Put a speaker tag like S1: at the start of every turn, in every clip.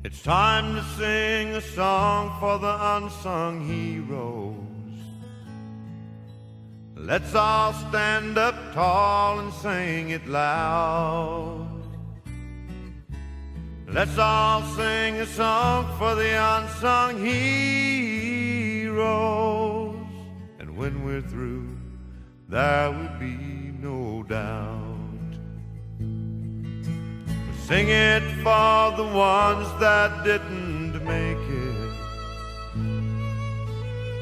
S1: It's time to sing a song for the unsung heroes. Let's all stand up tall and sing it loud. Let's all sing a song for the unsung heroes. And when we're through, there will be no doubt. Sing it for the ones that didn't make it,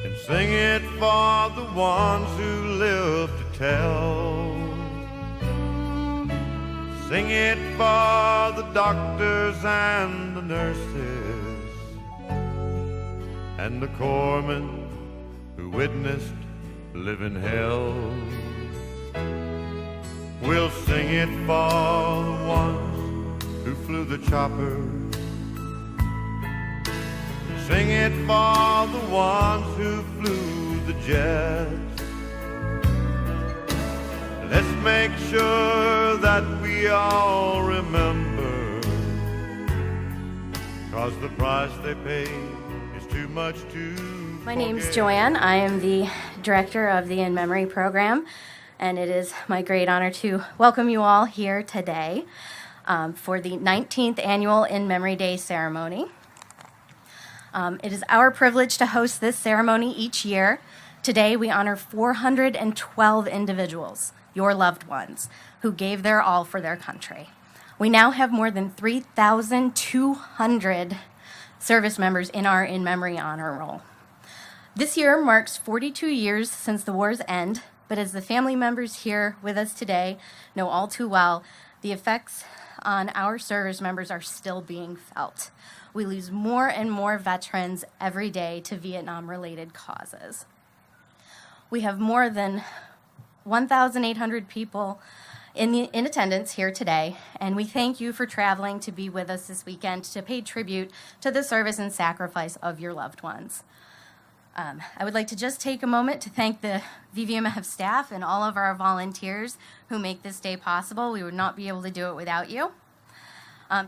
S1: and sing it for the ones who live to tell. Sing it for the doctors and the nurses and the corpsmen who witnessed living hell. We'll sing it for the ones who flew the chopper. Sing it for the ones who flew the jets. Let's make sure that we all remember, 'cause the price they pay is too much to
S2: My name's Joanne. I am the director of the In Memory program, and it is my great honor to welcome you all here today for the 19th annual In Memory Day ceremony. It is our privilege to host this ceremony each year. Today we honor 412 individuals, your loved ones, who gave their all for their country. We now have more than 3,200 service members in our In Memory honor roll. This year marks 42 years since the war's end, but as the family members here with us today know all too well, the effects on our service members are still being felt. We lose more and more veterans every day to Vietnam-related causes. We have more than 1,800 people in attendance here today, and we thank you for traveling to be with us this weekend to pay tribute to the service and sacrifice of your loved ones. I would like to just take a moment to thank the VVMF staff and all of our volunteers who make this day possible. We would not be able to do it without you.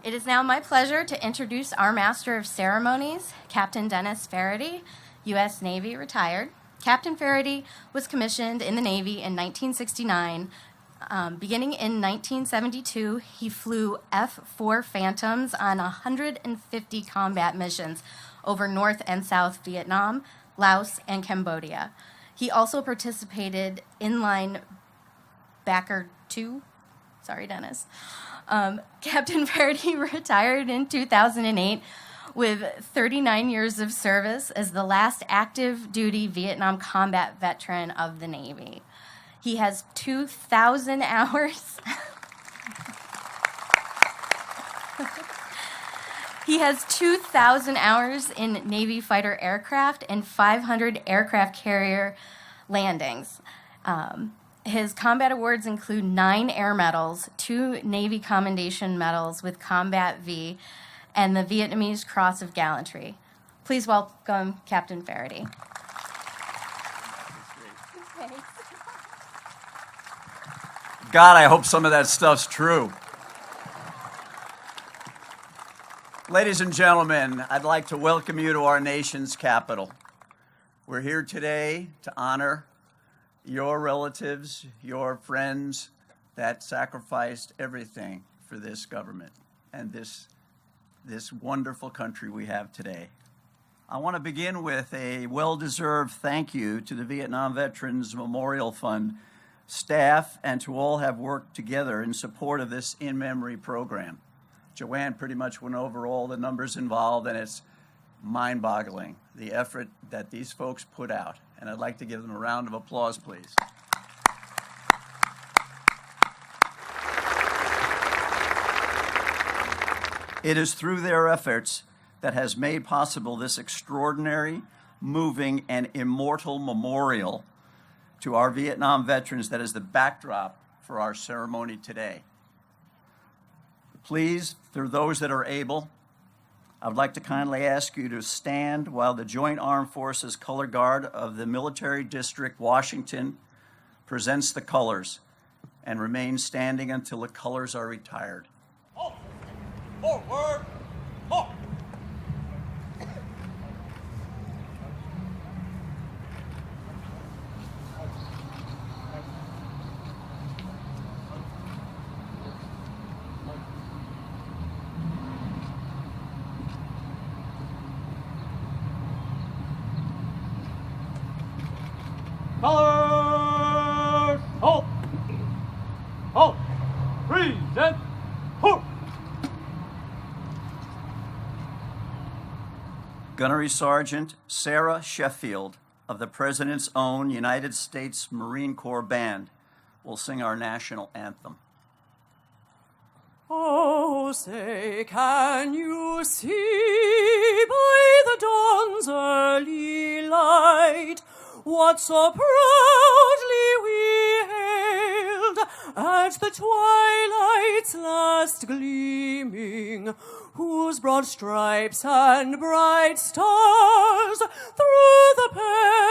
S2: It is now my pleasure to introduce our Master of Ceremonies, Captain Dennis Faraday, U.S. Navy retired. Captain Faraday was commissioned in the Navy in 1969. Beginning in 1972, he flew F-4 Phantoms on 150 combat missions over North and South Vietnam, Laos, and Cambodia. He also participated in line Backer 2. Sorry, Dennis. Captain Faraday retired in 2008 with 39 years of service as the last active duty Vietnam combat veteran of the Navy. He has 2,000 hours. He has 2,000 hours in Navy fighter aircraft and 500 aircraft carrier landings. His combat awards include 9 Air Medals, 2 Navy Commendation Medals with Combat V, and the Vietnamese Cross of Gallantry. Please welcome Captain Faraday.
S3: God, I hope some of that stuff's true. Ladies and gentlemen, I'd like to welcome you to our nation's capital. We're here today to honor your relatives, your friends that sacrificed everything for this government and this wonderful country we have today. I want to begin with a well-deserved thank you to the Vietnam Veterans Memorial Fund staff and to all have worked together in support of this In Memory program. Joanne pretty much went over all the numbers involved, and it's mind-boggling, the effort that these folks put out. And I'd like to give them a round of applause, please. It is through their efforts that has made possible this extraordinary, moving, and immortal memorial to our Vietnam veterans that is the backdrop for our ceremony today. Please, for those that are able, I would like to kindly ask you to stand while the Joint Armed Forces Color Guard of the Military District, Washington, presents the colors, and remain standing until the colors are retired.
S4: Forward! Halt! Colors! Halt! Halt! Present! Halt!
S3: Gunnery Sergeant Sarah Sheffield of the President's own United States Marine Corps Band will sing our national anthem.
S5: Oh, say, can you see by the dawn's early light what so proudly we hailed at the twilight's last gleaming, whose broad stripes and bright stars through the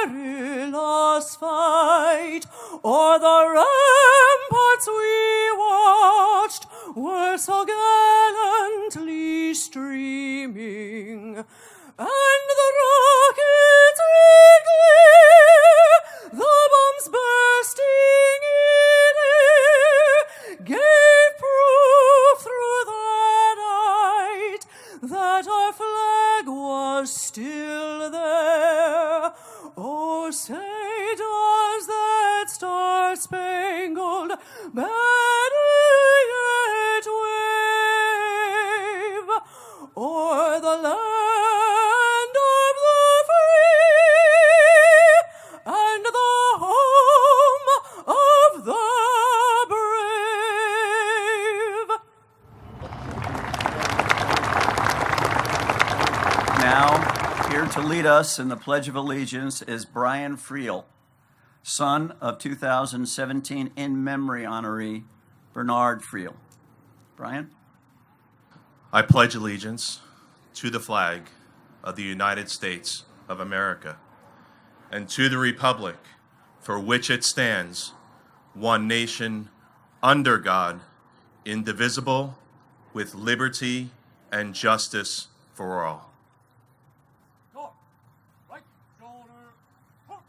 S5: perilous fight o'er the ramparts we watched were so gallantly streaming, and the rockets in glare, the bombs bursting in air, gave proof through the night that our flag was still there. Oh, say, does that star-spangled banner yet wave o'er the land of the free and the home of the brave?
S3: Now, here to lead us in the Pledge of Allegiance is Brian Friel, son of 2017 in memory honoree Bernard Friel. Brian?
S6: I pledge allegiance to the flag of the United States of America and to the republic for which it stands, one nation, under God, indivisible, with liberty and justice for all.
S4: Right shoulder, halt!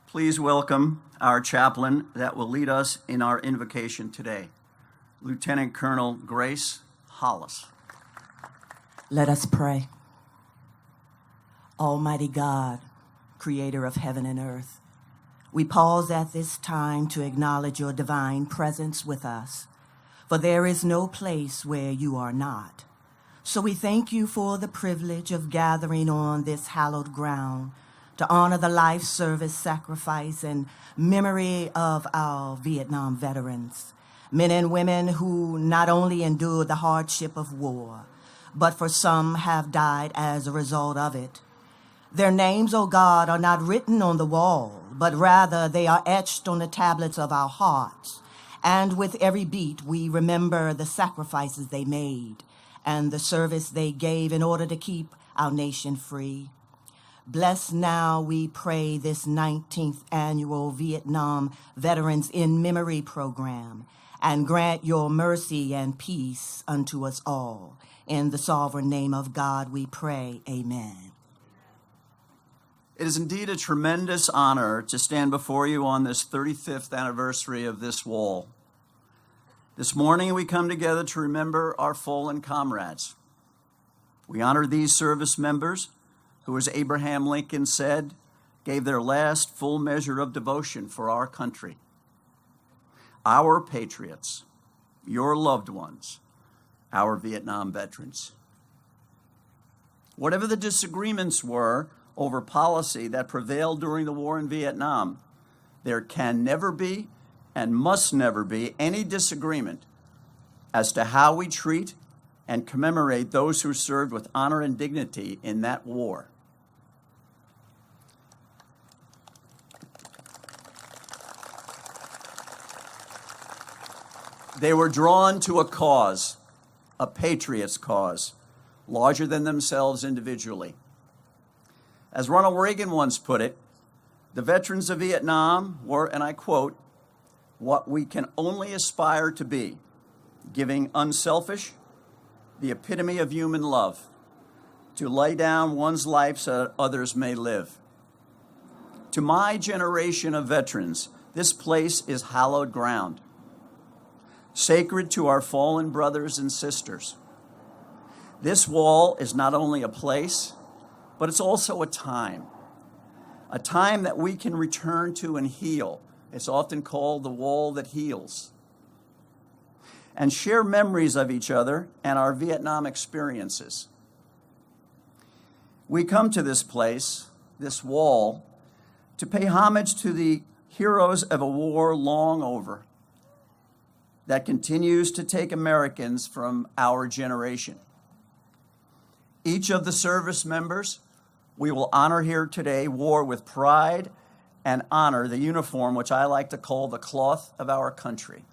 S3: Please welcome our chaplain that will lead us in our invocation today, Lieutenant Colonel Grace Hollis.
S7: Let us pray. Almighty God, creator of heaven and earth, we pause at this time to acknowledge your divine presence with us, for there is no place where you are not. So we thank you for the privilege of gathering on this hallowed ground to honor the life, service, sacrifice, and memory of our Vietnam veterans, men and women who not only endured the hardship of war, but for some have died as a result of it. Their names, O God, are not written on the wall, but rather they are etched on the tablets of our hearts. And with every beat, we remember the sacrifices they made and the service they gave in order to keep our nation free. Bless now, we pray, this 19th annual Vietnam Veterans in Memory program, and grant your mercy and peace unto us all. In the sovereign name of God we pray, amen.
S3: It is indeed a tremendous honor to stand before you on this 35th anniversary of this wall. This morning we come together to remember our fallen comrades. We honor these service members who, as Abraham Lincoln said, gave their last full measure of devotion for our country. Our patriots, your loved ones, our Vietnam veterans. Whatever the disagreements were over policy that prevailed during the war in Vietnam, there can never be and must never be any disagreement as to how we treat and commemorate those who served with honor and dignity in that war. They were drawn to a cause, a patriot's cause, larger than themselves individually. As Ronald Reagan once put it, the veterans of Vietnam were, and I quote, what we can only aspire to be, giving unselfish, the epitome of human love, to lay down one's life so that others may live. To my generation of veterans, this place is hallowed ground, sacred to our fallen brothers and sisters. This wall is not only a place, but it's also a time that we can return to and heal. It's often called the wall that heals. And share memories of each other and our Vietnam experiences. We come to this place, this wall, to pay homage to the heroes of a war long over that continues to take Americans from our generation. Each of the service members we will honor here today wore with pride and honor the uniform, which I like to call the cloth of our country.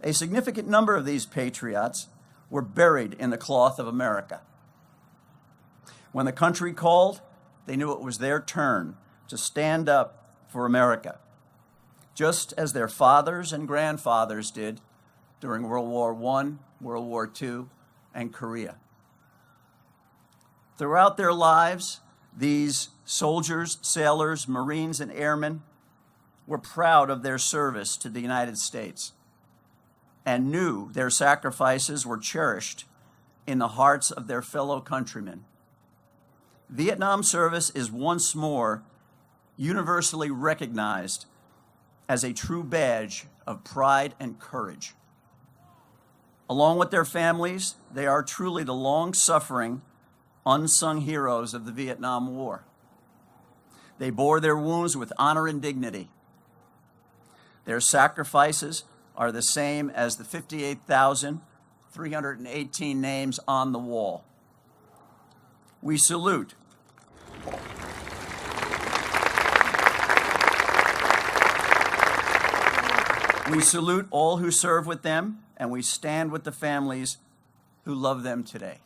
S3: A significant number of these patriots were buried in the cloth of America. When the country called, they knew it was their turn to stand up for America, just as their fathers and grandfathers did during World War I, World War II, and Korea. Throughout their lives, these soldiers, sailors, Marines, and airmen were proud of their service to the United States and knew their sacrifices were cherished in the hearts of their fellow countrymen. Vietnam service is once more universally recognized as a true badge of pride and courage. Along with their families, they are truly the long-suffering, unsung heroes of the Vietnam War. They bore their wounds with honor and dignity. Their sacrifices are the same as the 58,318 names on the wall. We salute all who serve with them, and we stand with the families who love them today.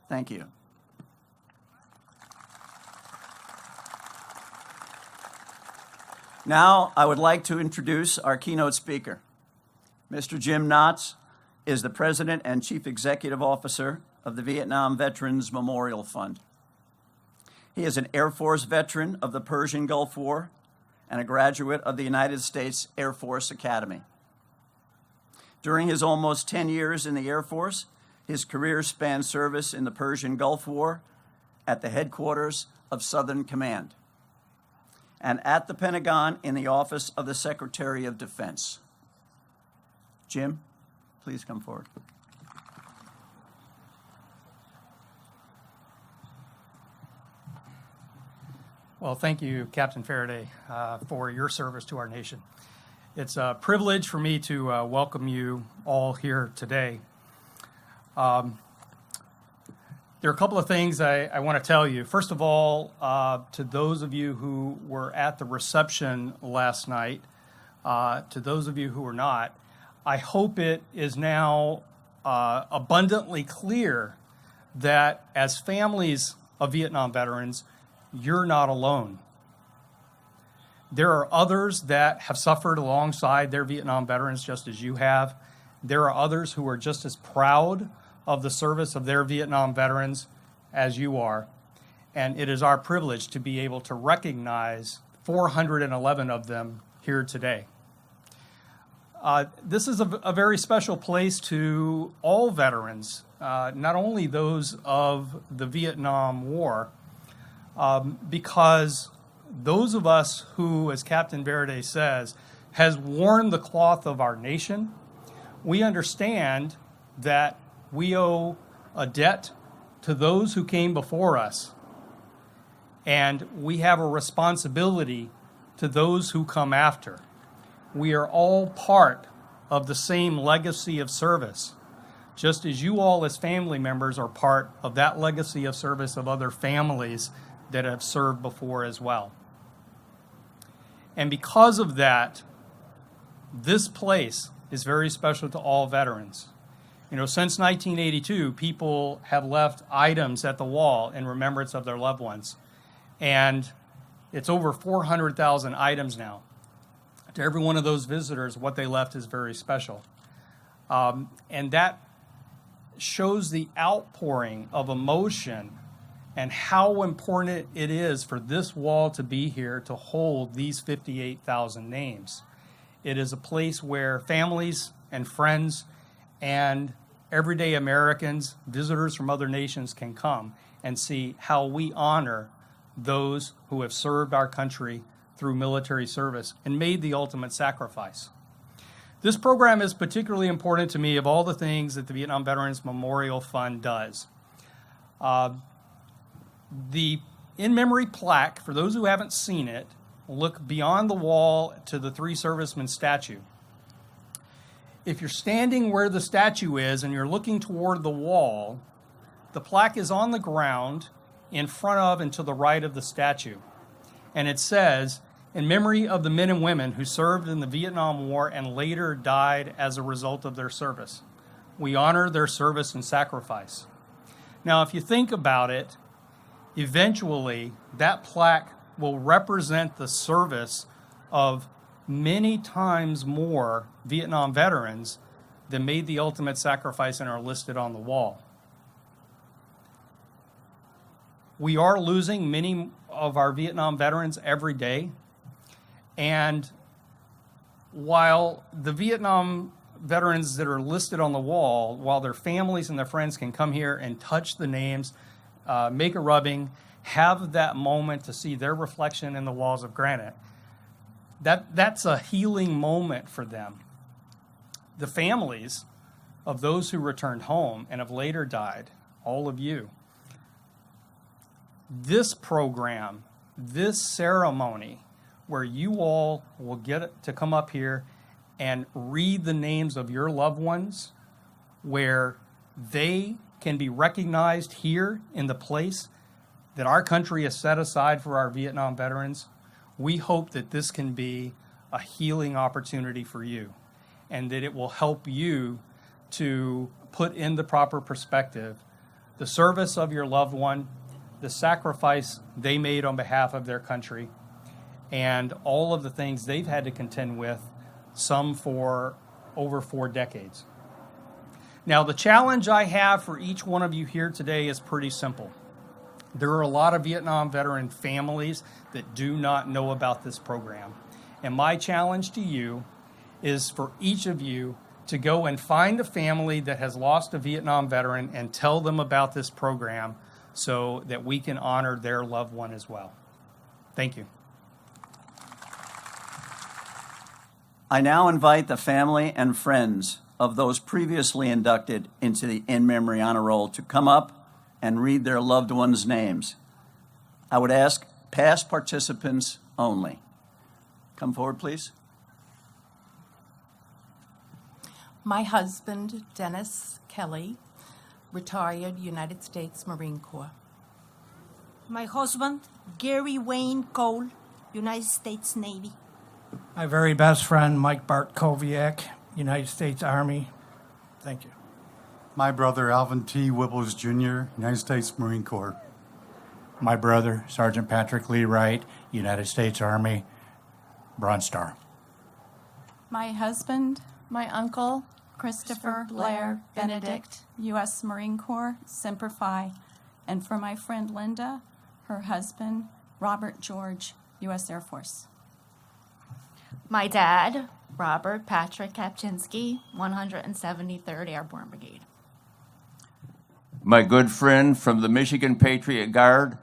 S3: Thank you. Now, I would like to introduce our keynote speaker. Mr. Jim Knotts is the President and Chief Executive Officer of the Vietnam Veterans Memorial Fund. He is an Air Force veteran of the Persian Gulf War and a graduate of the United States Air Force Academy. During his almost 10 years in the Air Force, his career spanned service in the Persian Gulf War at the headquarters of Southern Command and at the Pentagon in the Office of the Secretary of Defense. Jim, please come forward.
S8: Well, thank you, Captain Faraday, for your service to our nation. It's a privilege for me to welcome you all here today. There are a couple of things I want to tell you. First of all, to those of you who were at the reception last night, to those of you who were not, I hope it is now abundantly clear that as families of Vietnam veterans, you're not alone. There are others that have suffered alongside their Vietnam veterans just as you have. There are others who are just as proud of the service of their Vietnam veterans as you are. And it is our privilege to be able to recognize 411 of them here today. This is a very special place to all veterans, not only those of the Vietnam War, because those of us who, as Captain Verde says, has worn the cloth of our nation, we understand that we owe a debt to those who came before us, and we have a responsibility to those who come after. We are all part of the same legacy of service, just as you all as family members are part of that legacy of service of other families that have served before as well. And because of that, this place is very special to all veterans. You know, since 1982, people have left items at the wall in remembrance of their loved ones. And it's over 400,000 items now. To every one of those visitors, what they left is very special. And that shows the outpouring of emotion and how important it is for this wall to be here to hold these 58,000 names. It is a place where families and friends and everyday Americans, visitors from other nations can come and see how we honor those who have served our country through military service and made the ultimate sacrifice. This program is particularly important to me of all the things that the Vietnam Veterans Memorial Fund does. The in-memory plaque, for those who haven't seen it, look beyond the wall to the three servicemen statue. If you're standing where the statue is and you're looking toward the wall, the plaque is on the ground in front of and to the right of the statue. And it says, "In memory of the men and women who served in the Vietnam War and later died as a result of their service. We honor their service and sacrifice." Now, if you think about it, eventually that plaque will represent the service of many times more Vietnam veterans that made the ultimate sacrifice and are listed on the wall. We are losing many of our Vietnam veterans every day. And while the Vietnam veterans that are listed on the wall, while their families and their friends can come here and touch the names, make a rubbing, have that moment to see their reflection in the walls of granite, that's a healing moment for them. The families of those who returned home and have later died, all of you, this program, this ceremony, where you all will get to come up here and read the names of your loved ones, where they can be recognized here in the place that our country has set aside for our Vietnam veterans. We hope that this can be a healing opportunity for you, and that it will help you to put in the proper perspective the service of your loved one, the sacrifice they made on behalf of their country, and all of the things they've had to contend with, some for over 4 decades. Now, the challenge I have for each one of you here today is pretty simple. There are a lot of Vietnam veteran families that do not know about this program. And my challenge to you is for each of you to go and find a family that has lost a Vietnam veteran and tell them about this program so that we can honor their loved one as well. Thank you.
S3: I now invite the family and friends of those previously inducted into the in-memory honor roll to come up and read their loved ones' names. I would ask past participants only. Come forward, please.
S5: My husband, Dennis Kelly, retired United States Marine Corps.
S9: My husband, Gary Wayne Cole, United States Navy.
S10: My very best friend, Mike Bartkowiak, United States Army. Thank you.
S11: My brother, Alvin T. Wibbles Jr., United States Marine Corps.
S12: My brother, Sergeant Patrick Lee Wright, United States Army, Bronze Star.
S13: My husband, my uncle, Christopher Blair Benedict, U.S. Marine Corps, Semper Fi. And for my friend Linda, her husband, Robert George, U.S. Air Force.
S14: My dad, Robert Patrick Kapczynski, 173rd Airborne Brigade.
S15: My good friend from the Michigan Patriot Guard,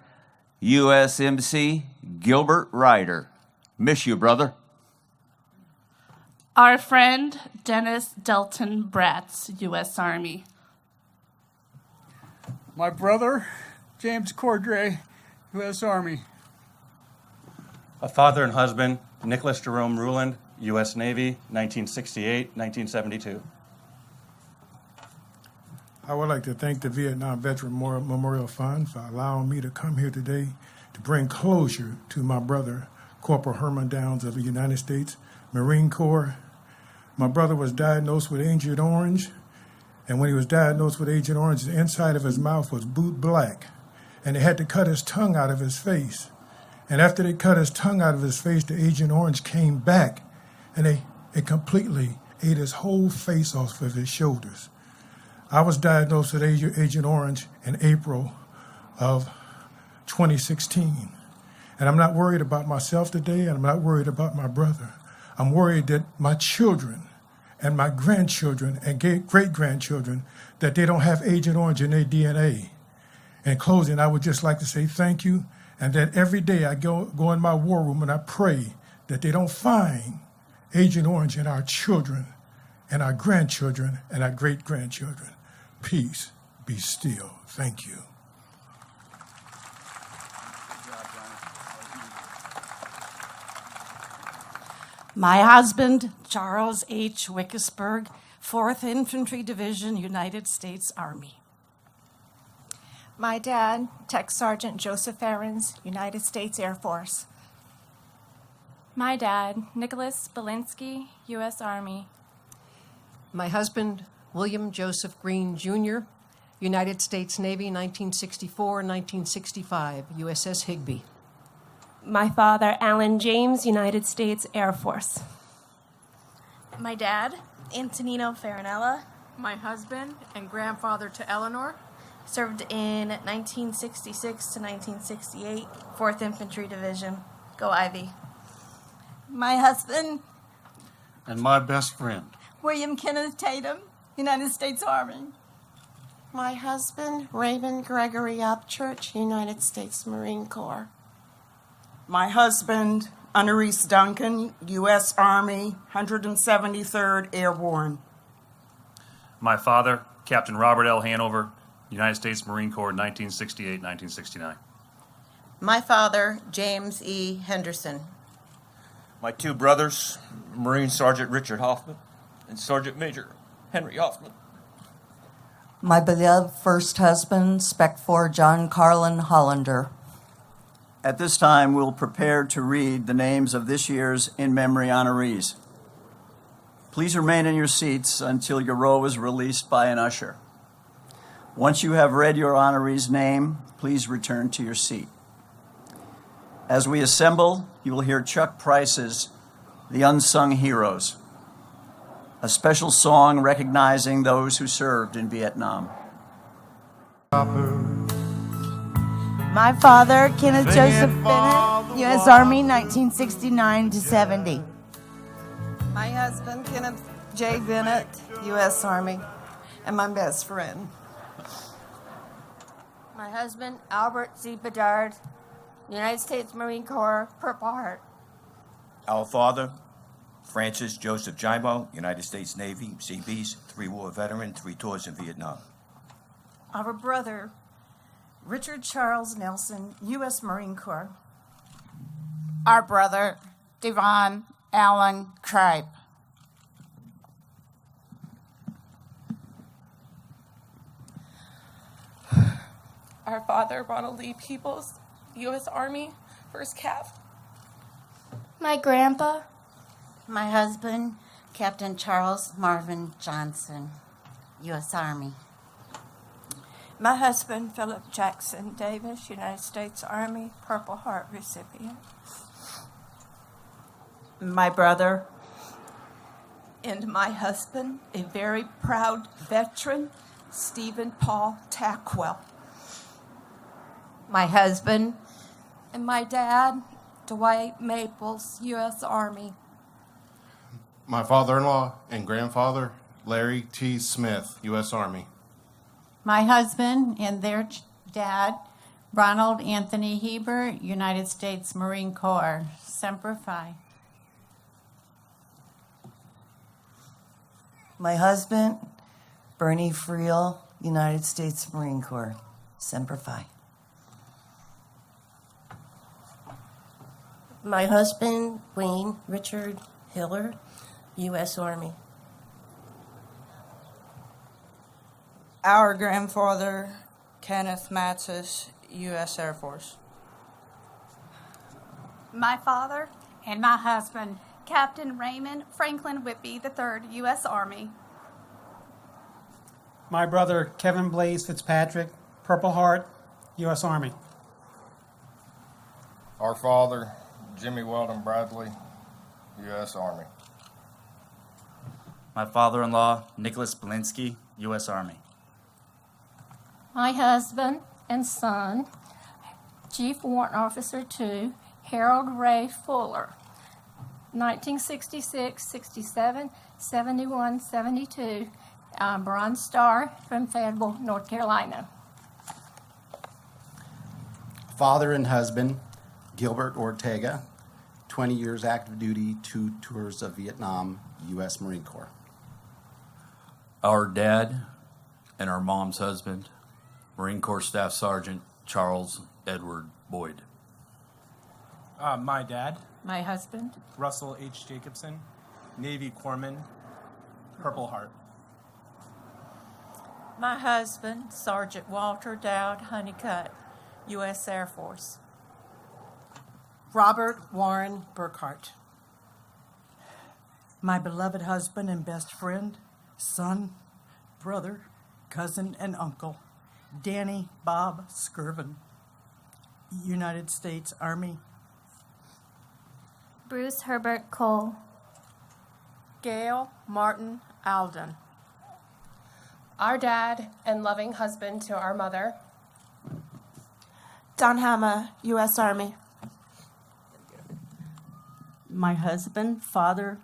S15: USMC, Gilbert Ryder. Miss you, brother.
S16: Our friend, Dennis Delton Bratz, U.S. Army.
S17: My brother, James Cordray, U.S. Army.
S18: A father and husband, Nicholas Jerome Ruland, U.S. Navy, 1968-1972.
S19: I would like to thank the Vietnam Veteran Memorial Fund for allowing me to come here today to bring closure to my brother, Corporal Herman Downs of the United States Marine Corps. My brother was diagnosed with Agent Orange, and when he was diagnosed with Agent Orange, the inside of his mouth was boot black, and they had to cut his tongue out of his face. And after they cut his tongue out of his face, the Agent Orange came back, and it completely ate his whole face off of his shoulders. I was diagnosed with Agent Orange in April of 2016. And I'm not worried about myself today, and I'm not worried about my brother. I'm worried that my children and my grandchildren and great-grandchildren, that they don't have Agent Orange in their DNA. In closing, I would just like to say thank you, and that every day I go in my war room and I pray that they don't find Agent Orange in our children and our grandchildren and our great-grandchildren. Peace, be still. Thank you.
S5: My husband, Charles H. Wickesburg, 4th Infantry Division, United States Army.
S14: My dad, Tech Sergeant Joseph Ahrens, United States Air Force.
S13: My dad, Nicholas Belinsky, U.S. Army.
S20: My husband, William Joseph Green, Jr., United States Navy, 1964-1965, USS Higbee.
S21: My father, Alan James, United States Air Force.
S22: My dad, Antonino Farinella.
S23: My husband and grandfather to Eleanor.
S22: Served in 1966 to 1968, 4th Infantry Division. Go Ivy.
S9: My husband,
S11: And my best friend.
S9: William Kenneth Tatum, United States Army.
S24: My husband, Raymond Gregory Upchurch, United States Marine Corps.
S25: My husband, Annalise Duncan, U.S. Army, 173rd Airborne.
S26: My father, Captain Robert L. Hanover, United States Marine Corps, 1968-1969.
S27: My father, James E. Henderson.
S28: My two brothers, Marine Sergeant Richard Hoffman and Sergeant Major Henry Hoffman.
S29: My beloved first husband, Spec 4 John Carlin Hollander.
S3: At this time, we'll prepare to read the names of this year's in memory honorees. Please remain in your seats until your row is released by an usher. Once you have read your honoree's name, please return to your seat. As we assemble, you will hear Chuck Price's The Unsung Heroes, a special song recognizing those who served in Vietnam.
S30: My father, Kenneth Joseph Bennett, U.S. Army, 1969 to 70.
S31: My husband, Kenneth J. Bennett, U.S. Army, and my best friend.
S22: My husband, Albert Z. Bedard, United States Marine Corps, Purple Heart.
S28: Our father, Francis Joseph Jimo, United States Navy, Seabees, 3-war veteran, 3 tours in Vietnam.
S9: Our brother, Richard Charles Nelson, U.S. Marine Corps.
S32: Our brother, Devon Allen Cripe.
S21: Our father, Ronald Lee Peoples, U.S. Army, 1st Cav.
S22: My grandpa.
S27: My husband, Captain Charles Marvin Johnson, U.S. Army.
S31: My husband, Philip Jackson Davis, United States Army, Purple Heart recipient. My brother. And my husband, a very proud veteran, Stephen Paul Tackwell.
S27: My husband.
S13: And my dad, Dwight Maples, U.S. Army.
S6: My father-in-law and grandfather, Larry T. Smith, U.S. Army.
S33: My husband and their dad, Ronald Anthony Heber, United States Marine Corps, Semper Fi.
S29: My husband, Bernie Friel, United States Marine Corps, Semper Fi.
S22: My husband, Wayne Richard Hiller, U.S. Army.
S31: Our grandfather, Kenneth Matzes, U.S. Air Force.
S13: My father and my husband, Captain Raymond Franklin Whitby III, U.S. Army.
S17: My brother, Kevin Blaze Fitzpatrick, Purple Heart, U.S. Army.
S34: Our father, Jimmy Weldon Bradley, U.S. Army.
S35: My father-in-law, Nicholas Belinsky, U.S. Army.
S2: My husband and son,
S31: Chief Warrant Officer 2, Harold Ray Fuller. 1966, 67, 71, 72, Bronze Star from Fayetteville, North Carolina.
S1: Father and husband, Gilbert Ortega, 20 years active duty, 2 tours of Vietnam, U.S. Marine Corps.
S4: Our dad and our mom's husband, Marine Corps Staff Sergeant Charles Edward Boyd.
S5: My dad,
S31: My husband,
S5: Russell H. Jacobson, Navy Corpsman, Purple Heart.
S31: My husband, Sergeant Walter Dowd Honeycutt, U.S. Air Force.
S7: Robert Warren Burkhart. My beloved husband and best friend, son, brother, cousin, and uncle, Danny Bob Skirvin, United States Army.
S31: Bruce Herbert Cole.
S21: Gail Martin Alden. Our dad and loving husband to our mother.
S8: Don Hammer, U.S. Army.
S10: My husband, father,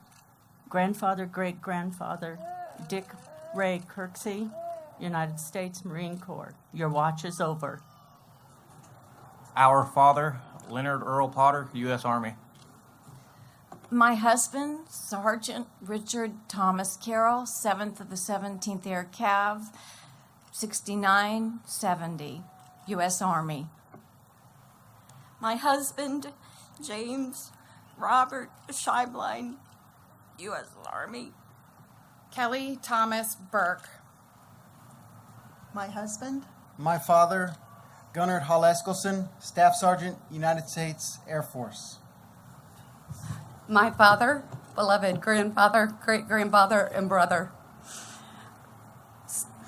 S10: grandfather, great-grandfather, Dick Ray Kirksey, United States Marine Corps. Your watch is over.
S35: Our father, Leonard Earl Potter, U.S. Army.
S13: My husband, Sergeant Richard Thomas Carroll, 7th of the 17th Air Cav, 6970, U.S. Army.
S31: My husband, James Robert Scheiblein, U.S. Army.
S11: Kelly Thomas Burke.
S12: My husband,
S14: My father, Gunnar Hall Eskelson, Staff Sergeant, United States Air Force.
S11: My father, beloved grandfather, great-grandfather, and brother.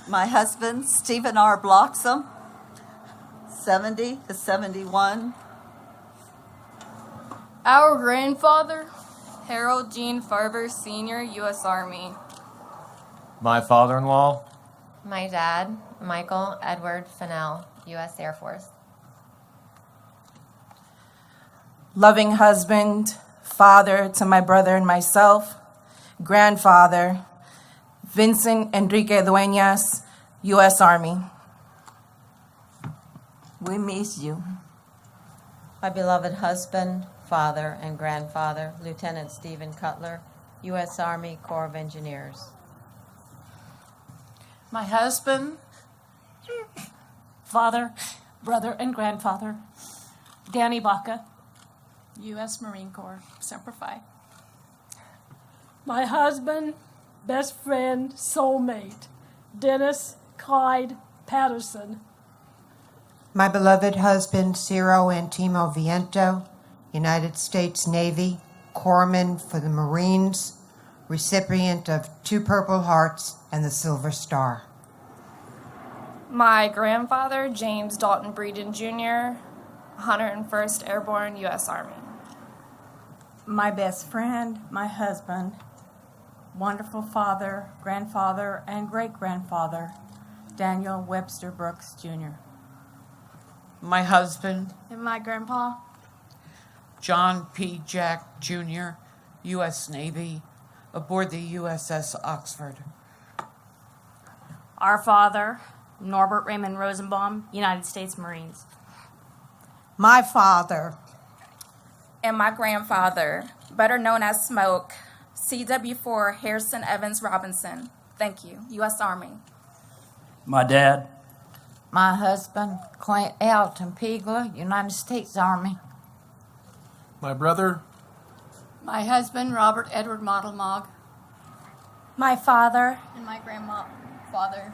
S12: my husband, Stephen R. Bloxham, 70 to 71.
S31: Our grandfather, Harold Gene Farber, Sr., U.S. Army.
S35: My father-in-law,
S15: My dad, Michael Edward Fennell, U.S. Air Force.
S25: Loving husband, father to my brother and myself, grandfather, Vincent Enrique Dueñas, U.S. Army.
S8: We miss you.
S15: My beloved husband, father, and grandfather, Lieutenant Stephen Cutler, U.S. Army Corps of Engineers.
S33: My husband, father, brother, and grandfather, Danny Baca, U.S. Marine Corps, Semper Fi.
S31: My husband, best friend, soulmate, Dennis Clyde Patterson.
S16: My beloved husband, Ciro Antimo Viento, United States Navy, corpsman for the Marines, recipient of 2 Purple Hearts and the Silver Star.
S31: My grandfather, James Dalton Breeden Jr., 101st Airborne, U.S. Army.
S8: My best friend, my husband, wonderful father, grandfather, and great-grandfather, Daniel Webster Brooks, Jr.
S18: My husband,
S31: And my grandpa,
S18: John P. Jack, Jr., U.S. Navy, aboard the USS Oxford.
S2: Our father, Norbert Raymond Rosenbaum, United States Marines.
S8: My father,
S31: and my grandfather, better known as Smoke, CW4 Harrison Evans Robinson. Thank you, U.S. Army.
S35: my dad,
S13: My husband, Clint Alton Pegler, United States Army.
S5: My brother,
S33: My husband, Robert Edward Modelmog.
S2: My father,
S31: And my grandfather.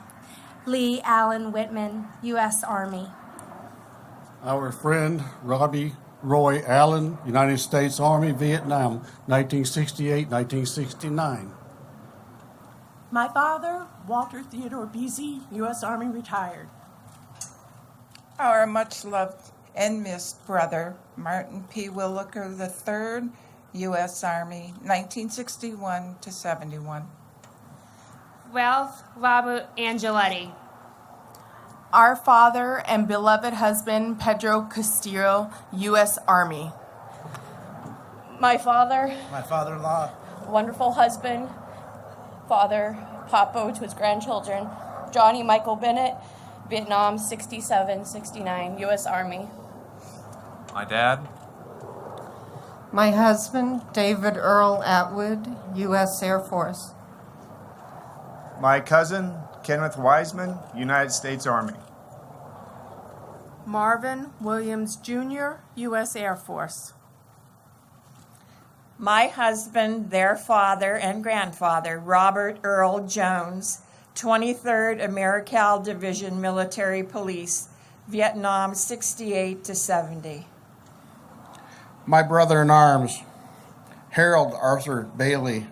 S2: Lee Allen Whitman, U.S. Army.
S19: Our friend Robbie Roy Allen, United States Army, Vietnam, 1968-1969.
S8: my father, Walter Theodore Beasy, U.S. Army retired.
S20: Our much-loved and missed brother, Martin P. Williker III, U.S. Army, 1961 to 71.
S23: Ralph Robert Angeletti.
S25: Our father and beloved husband, Pedro Castillo, U.S. Army.
S1: My father,
S14: My father-in-law,
S1: wonderful husband, father, Papa to his grandchildren, Johnny Michael Bennett, Vietnam 67-69, U.S. Army.
S35: My dad,
S16: My husband, David Earl Atwood, U.S. Air Force.
S3: My cousin, Kenneth Wiseman, United States Army.
S25: Marvin Williams Jr., U.S. Air Force.
S6: My husband, their father and grandfather, Robert Earl Jones, 23rd AmeriCal Division Military Police, Vietnam 68-70.
S19: My brother-in-arms, Harold Arthur Bailey,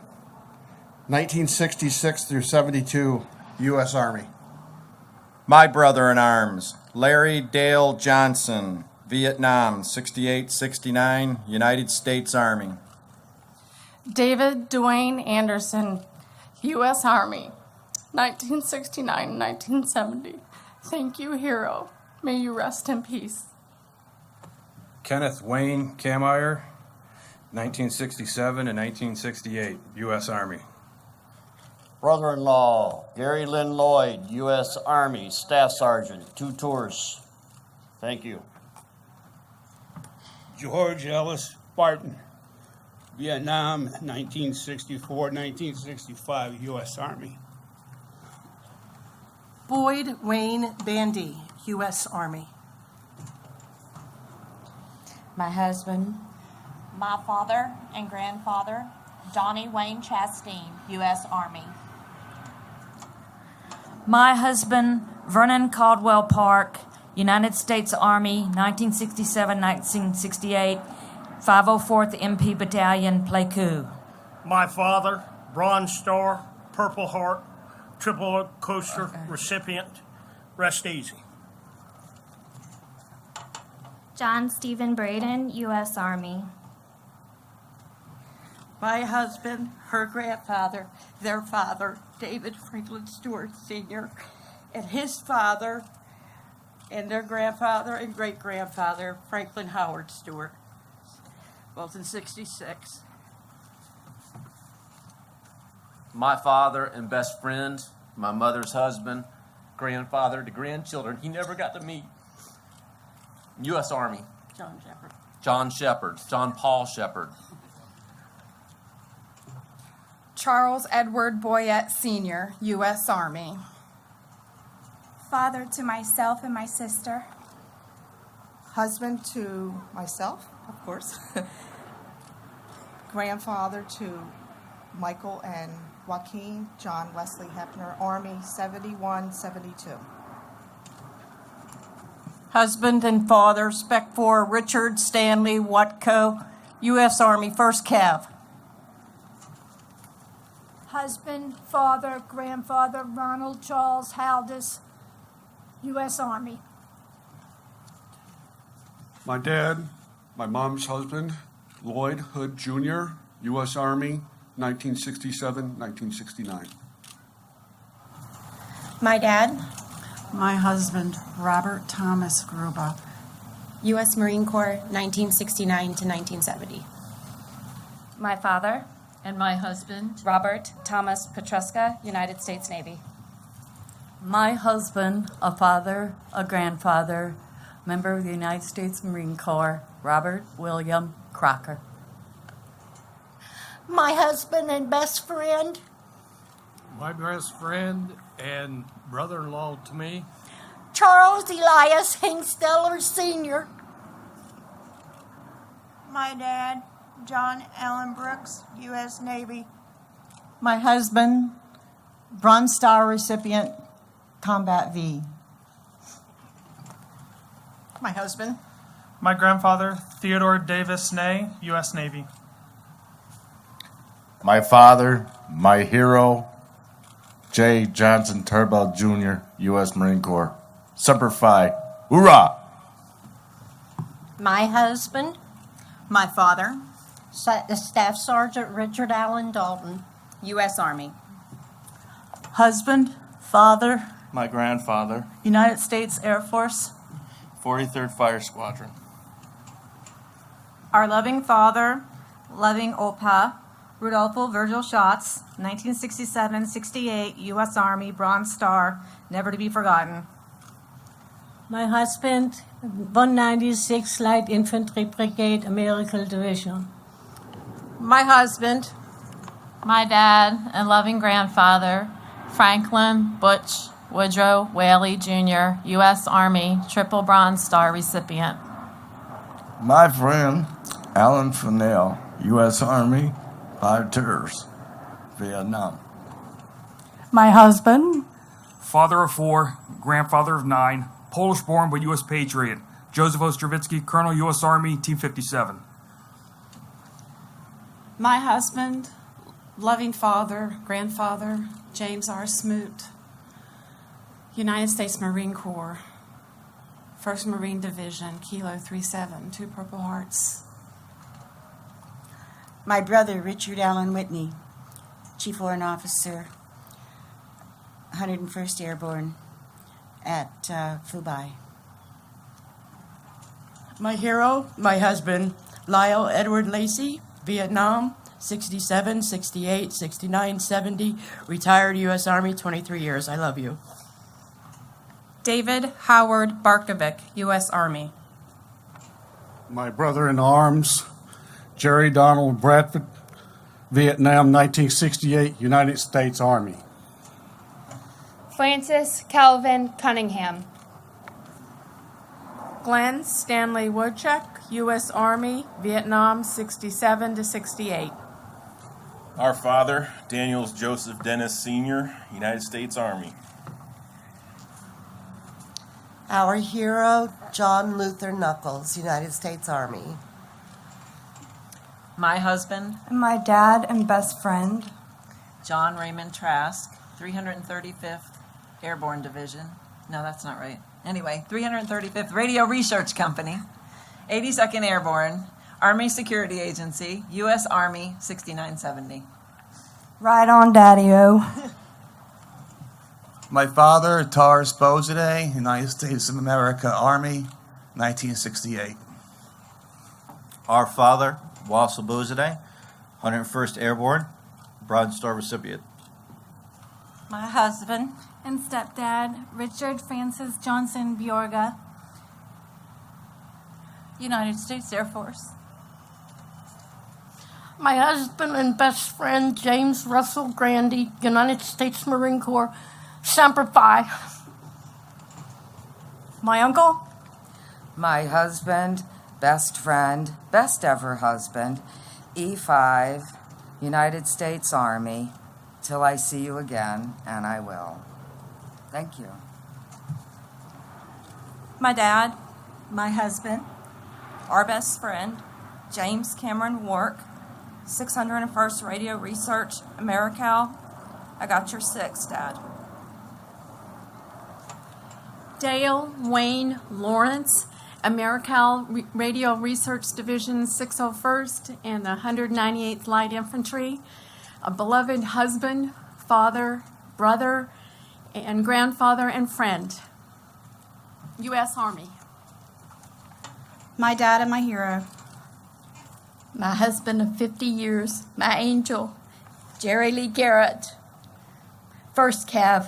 S19: 1966 through 72, U.S. Army.
S9: My brother-in-arms, Larry Dale Johnson, Vietnam 68-69, United States Army.
S25: David Dwayne Anderson, U.S. Army, 1969-1970. Thank you, hero. May you rest in peace.
S35: Kenneth Wayne Kameyer, 1967 and 1968, U.S. Army.
S17: Brother-in-law, Gary Lynn Lloyd, U.S. Army, Staff Sergeant, 2 tours. Thank you.
S22: George Ellis Barton, Vietnam, 1964-1965, U.S. Army.
S7: Boyd Wayne Bandy, U.S. Army.
S23: My husband, my father and grandfather, Donnie Wayne Chastain, U.S. Army.
S24: My husband, Vernon Caldwell Park, United States Army, 1967-1968, 504th MP Battalion, Pleiku.
S22: My father, Bronze Star, Purple Heart, Triple Coaster recipient, rest easy.
S26: John Stephen Braden, U.S. Army.
S27: My husband, her grandfather, their father, David Franklin Stewart Sr., and his father, and their grandfather and great-grandfather, Franklin Howard Stewart, both in 66.
S28: My father and best friend, my mother's husband, grandfather to grandchildren he never got to meet. U.S. Army.
S27: John Shepard.
S28: John Shepard, John Paul Shepard.
S25: Charles Edward Boyette Sr., U.S. Army.
S29: Father to myself and my sister.
S30: Husband to myself, of course. Grandfather to Michael and Joaquin, John Wesley Hepner, Army, 71-72.
S27: Husband and father, Spec 4, Richard Stanley Watco, U.S. Army, 1st Cav.
S29: Husband, father, grandfather, Ronald Charles Haldis, U.S. Army.
S19: My dad, my mom's husband, Lloyd Hood Jr., U.S. Army, 1967-1969.
S29: My dad.
S32: My husband, Robert Thomas Gruba,
S29: U.S. Marine Corps, 1969 to 1970.
S23: My father and my husband, Robert Thomas Petruska, United States Navy.
S10: My husband, a father, a grandfather, member of the United States Marine Corps, Robert William Crocker.
S29: My husband and best friend.
S22: My best friend and brother-in-law to me,
S29: Charles Elias Hingsteller Sr.
S8: My dad, John Allen Brooks, U.S. Navy.
S27: My husband, Bronze Star recipient, Combat V.
S7: My husband.
S5: My grandfather, Theodore Davis Ney, U.S. Navy.
S34: My father, my hero, J. Johnson Tarbell Jr., U.S. Marine Corps. Semper Fi. Hoorah!
S29: My husband.
S27: My father.
S29: Staff Sergeant Richard Allen Dalton,
S23: U.S. Army.
S27: Husband, father,
S1: My grandfather,
S10: United States Air Force.
S1: 43rd Fire Squadron.
S2: Our loving father, loving Opa, Rudolfo Virgil Schatz, 1967-68, U.S. Army, Bronze Star, never to be forgotten.
S3: My husband, 196th Light Infantry Brigade, American Division.
S23: My husband, my dad and loving grandfather, Franklin Butch Woodrow Whaley Jr., U.S. Army, Triple Bronze Star recipient.
S34: My friend, Alan Fennell, U.S. Army, 5 tours, Vietnam.
S4: My husband,
S11: father of 4, grandfather of 9, Polish-born but U.S. patriot, Joseph Ostrovitsky, Colonel, U.S. Army, Team 57.
S32: My husband, loving father, grandfather, James R. Smoot, United States Marine Corps, 1st Marine Division, Kilo 37, 2 Purple Hearts.
S12: My brother, Richard Allen Whitney, Chief Warrant Officer, 101st Airborne at Phu Bai.
S8: My hero, my husband, Lyle Edward Lacey, Vietnam, 67, 68, 69, 70, retired U.S. Army, 23 years. I love you.
S25: David Howard Barkovic, U.S. Army.
S19: My brother in arms, Jerry Donald Bradford, Vietnam, 1968, United States Army.
S26: Francis Calvin Cunningham.
S25: Glenn Stanley Woodchuck, U.S. Army, Vietnam, 67 to 68.
S13: Our father, Daniel Joseph Dennis Sr., United States Army.
S14: Our hero, John Luther Knuckles, United States Army.
S15: My husband,
S16: And my dad and best friend,
S15: John Raymond Trask, 335th Airborne Division. No, that's not right. Anyway, 335th Radio Research Company, 82nd Airborne, Army Security Agency, U.S. Army, 6970.
S16: right on, Daddy-O.
S18: My father, Taurus Bozade, United States of America Army, 1968.
S34: Our father, Wassel Bozade, 101st Airborne, Bronze Star recipient.
S2: My husband
S26: And stepdad, Richard Francis Johnson Bjorga,
S2: United States Air Force. My husband and best friend, James Russell Grandy, United States Marine Corps, Semper Fi. My uncle,
S20: My husband, best friend, best ever husband, E5, United States Army, till I see you again, and I will. Thank you.
S2: my dad, my husband, our best friend, James Cameron Wark, 601st Radio Research, AmeriCal. I got your 6, Dad.
S32: Dale Wayne Lawrence, AmeriCal Radio Research Division 601st and the 198th Light Infantry, a beloved husband, father, brother, and grandfather and friend. U.S. Army.
S16: My dad and my hero.
S2: My husband of 50 years, my angel, Jerry Lee Garrett, 1st Cav,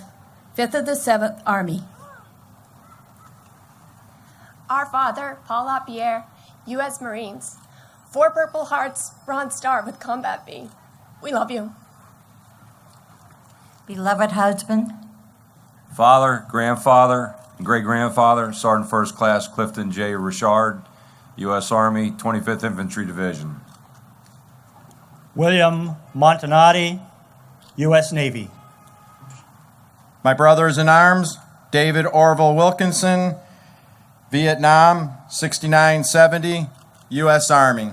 S2: 5th of the 7th Army.
S26: Our father, Paul LaPierre, U.S. Marines, 4 Purple Hearts, Bronze Star with Combat B. We love you.
S2: Beloved husband,
S34: Father, grandfather, and great-grandfather, Sergeant First Class Clifton J. Richard, U.S. Army, 25th Infantry Division.
S21: William Montanati, U.S. Navy.
S9: My brothers in arms, David Orville Wilkinson, Vietnam, 6970, U.S. Army.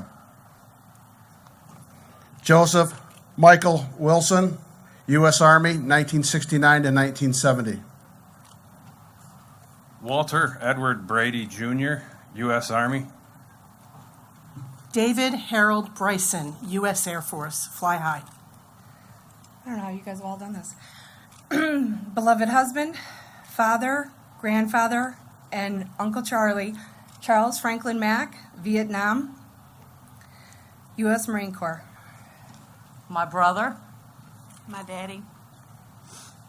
S19: Joseph Michael Wilson, U.S. Army, 1969 to 1970.
S31: Walter Edward Brady, Jr., U.S. Army.
S8: David Harold Bryson, U.S. Air Force, fly high.
S33: I don't know how you guys have all done this. Beloved husband,
S1: father, grandfather, and Uncle Charlie, Charles Franklin Mack, Vietnam, U.S. Marine Corps.
S12: My brother.
S26: My daddy.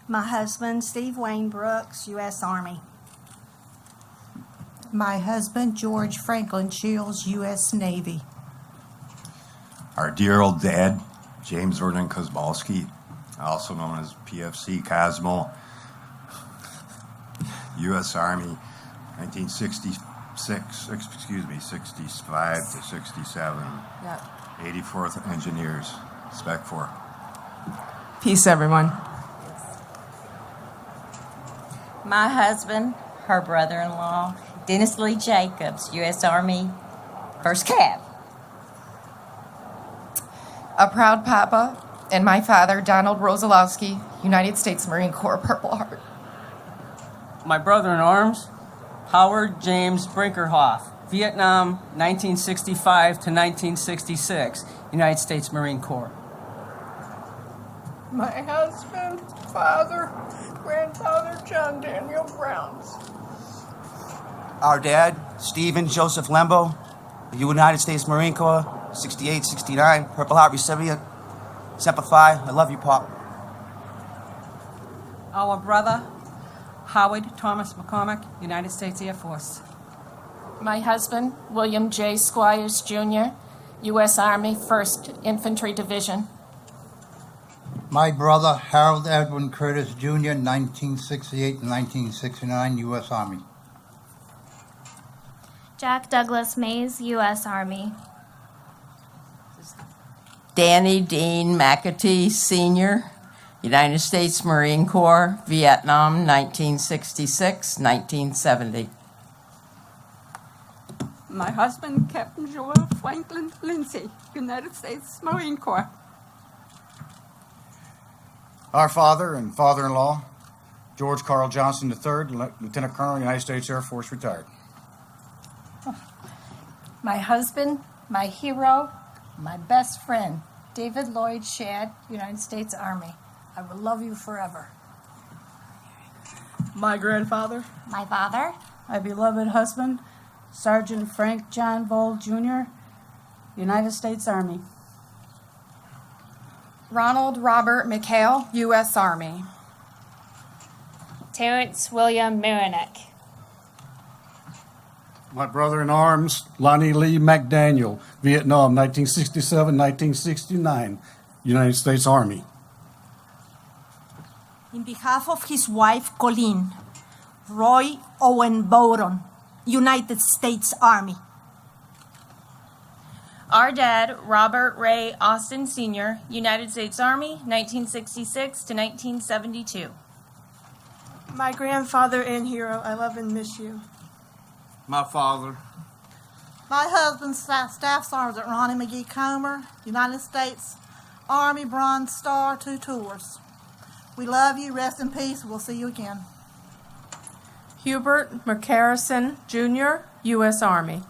S16: My husband, Steve Wayne Brooks, U.S. Army.
S12: My husband, George Franklin Shields, U.S. Navy.
S3: Our dear old dad, James Vernon Kozmolsky, also known as PFC Cosmo, U.S. Army, 65 to 67.
S15: Yeah.
S3: 84th Engineers, Spec 4.
S5: Peace, everyone.
S6: My husband, her brother-in-law, Dennis Lee Jacobs, U.S. Army, 1st Cav.
S7: A proud papa and my father, Donald Rosalowski, United States Marine Corps, Purple Heart.
S10: My brother-in-arms, Howard James Brinkerhoff, Vietnam, 1965 to 1966, United States Marine Corps.
S25: My husband, father, grandfather, John Daniel Browns.
S17: Our dad, Stephen Joseph Lembo, United States Marine Corps, 68, 69, Purple Heart recipient. Semper Fi. I love you, Pop.
S10: Our brother, Howard Thomas McCormick, United States Air Force.
S23: My husband, William J. Squires, Jr., U.S. Army, 1st Infantry Division.
S22: My brother, Harold Edwin Curtis, Jr., 1968 and 1969, U.S. Army.
S24: Jack Douglas Mays, U.S. Army.
S6: Danny Dean McAtee, Sr., United States Marine Corps, Vietnam, 1966, 1970.
S25: My husband, Captain Joel Franklin Lindsay, United States Marine Corps.
S19: Our father and father-in-law, George Carl Johnson III, Lieutenant Colonel, United States Air Force, retired.
S27: My husband, my hero, my best friend, David Lloyd Shadd, United States Army. I will love you forever.
S25: My grandfather.
S27: My father.
S32: My beloved husband, Sergeant Frank John Vold, Jr., United States Army.
S24: Ronald Robert McHale, U.S. Army.
S26: Terrence William Marinek.
S19: My brother-in-arms, Lonnie Lee McDaniel, Vietnam, 1967-1969, United States Army.
S16: In behalf of his wife, Colleen, Roy Owen Bowron, United States Army.
S23: Our dad, Robert Ray Austin, Sr., United States Army, 1966 to 1972.
S25: My grandfather and hero, I love and miss you.
S17: My father.
S12: My husband, Staff Sergeant Ronnie McGee Comer, United States Army Bronze Star, 2 tours. We love you. Rest in peace. We'll see you again.
S25: Hubert McCarrison, Jr., U.S. Army.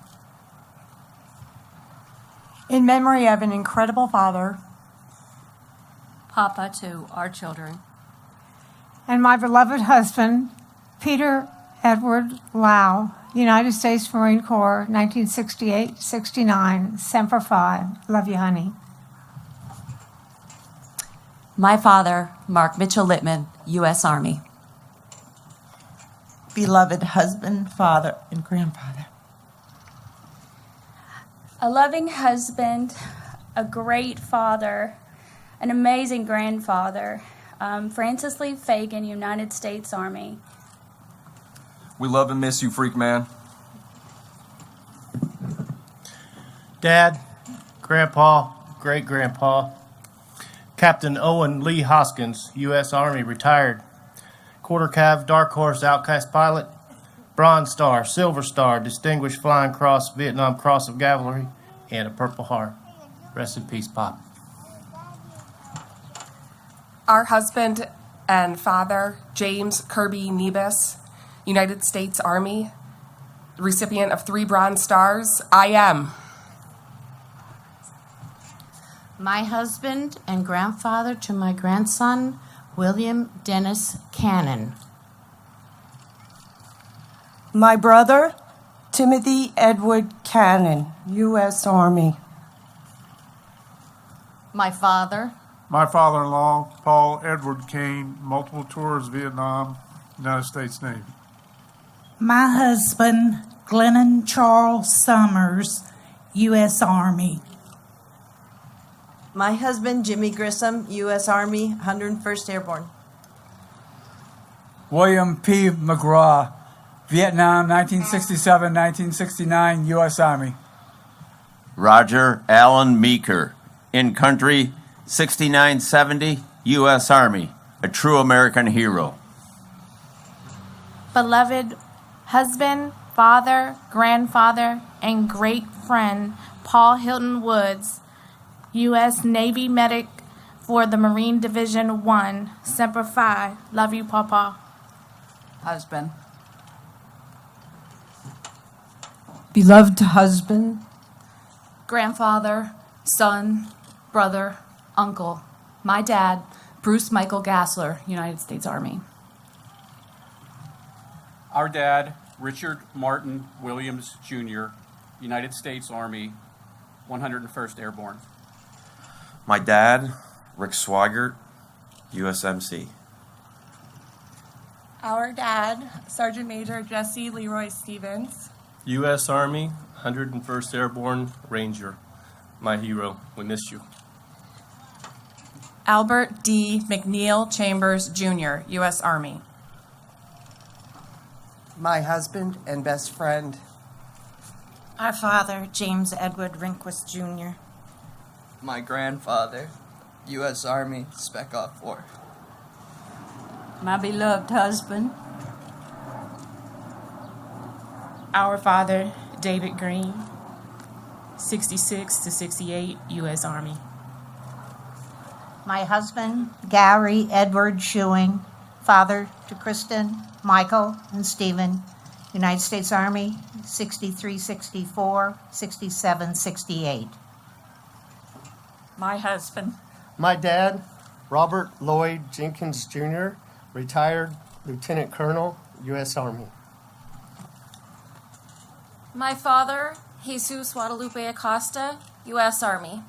S4: In memory of an incredible father,
S6: Papa to our children.
S4: and my beloved husband, Peter Edward Lau, United States Marine Corps, 1968-69, Semper Fi. Love you, honey.
S6: My father, Mark Mitchell Littman, U.S. Army.
S12: Beloved husband, father, and grandfather.
S26: A loving husband, a great father, an amazing grandfather, Francis Lee Fagan, United States Army.
S28: We love and miss you, freak man.
S29: Dad, Grandpa, great-grandpa, Captain Owen Lee Hoskins, U.S. Army, retired. Quarter Cav, Dark Horse, Outcast Pilot, Bronze Star, Silver Star, Distinguished Flying Cross, Vietnam Cross of Cavalry, and a Purple Heart. Rest in peace, Pop.
S24: Our husband and father, James Kirby Nebus, United States Army, recipient of 3 Bronze Stars. I am.
S32: My husband and grandfather to my grandson, William Dennis Cannon.
S1: My brother, Timothy Edward Cannon, U.S. Army.
S27: My father,
S2: My father-in-law, Paul Edward Kane, multiple tours, Vietnam, United States Navy.
S8: My husband, Glennon Charles Summers, U.S. Army.
S9: My husband, Jimmy Grissom, U.S. Army, 101st Airborne.
S11: William P. McGraw, Vietnam, 1967-1969, U.S. Army.
S13: Roger Allen Meeker, in country, 6970, U.S. Army, a true American hero.
S23: Beloved husband, father, grandfather, and great friend, Paul Hilton Woods, U.S. Navy medic for the Marine Division 1, Semper Fi. Love you, Papa.
S10: Husband.
S14: Beloved husband,
S18: grandfather, son, brother, uncle, my dad, Bruce Michael Gassler, United States Army.
S20: Our dad, Richard Martin Williams, Jr., United States Army, 101st Airborne.
S21: My dad, Rick Swigert, USMC.
S24: Our dad, Sergeant Major Jesse Leroy Stevens.
S29: U.S. Army, 101st Airborne Ranger. My hero, we miss you.
S24: Albert D. McNeil Chambers, Jr., U.S. Army.
S1: My husband and best friend.
S16: Our father, James Edward Rehnquist, Jr.
S30: My grandfather, U.S. Army, Spec Op 4.
S26: My beloved husband,
S18: Our father, David Green, 66 to 68, U.S. Army.
S27: my husband, Gary Edward Schuing, father to Kristen, Michael, and Stephen, United States Army, 63-64, 67-68.
S26: my husband,
S14: my dad, Robert Lloyd Jenkins Jr., retired Lieutenant Colonel, U.S. Army.
S18: My father, Jesus Guadalupe Acosta, U.S. Army.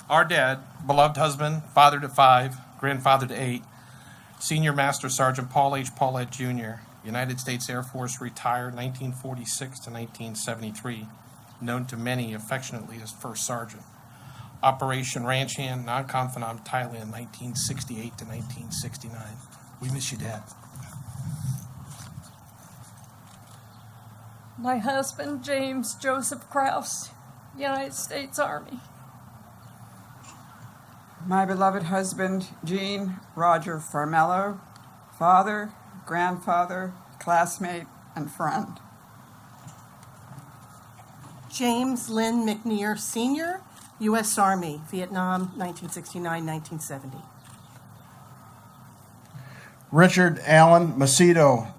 S20: Our dad, beloved husband, father to 5, grandfather to 8, Senior Master Sergeant Paul H. Paulette Jr., United States Air Force, retired 1946 to 1973, known to many affectionately as First Sergeant. Operation Ranch Hand, Non-Con Phnom, Thailand, 1968 to 1969. We miss you, Dad.
S26: my husband, James Joseph Krause, United States Army.
S10: My beloved husband, Gene Roger Farmello, father, grandfather, classmate, and friend.
S31: James Lynn McNear, Sr., U.S. Army, Vietnam, 1969-1970.
S14: Richard Allen Macedo,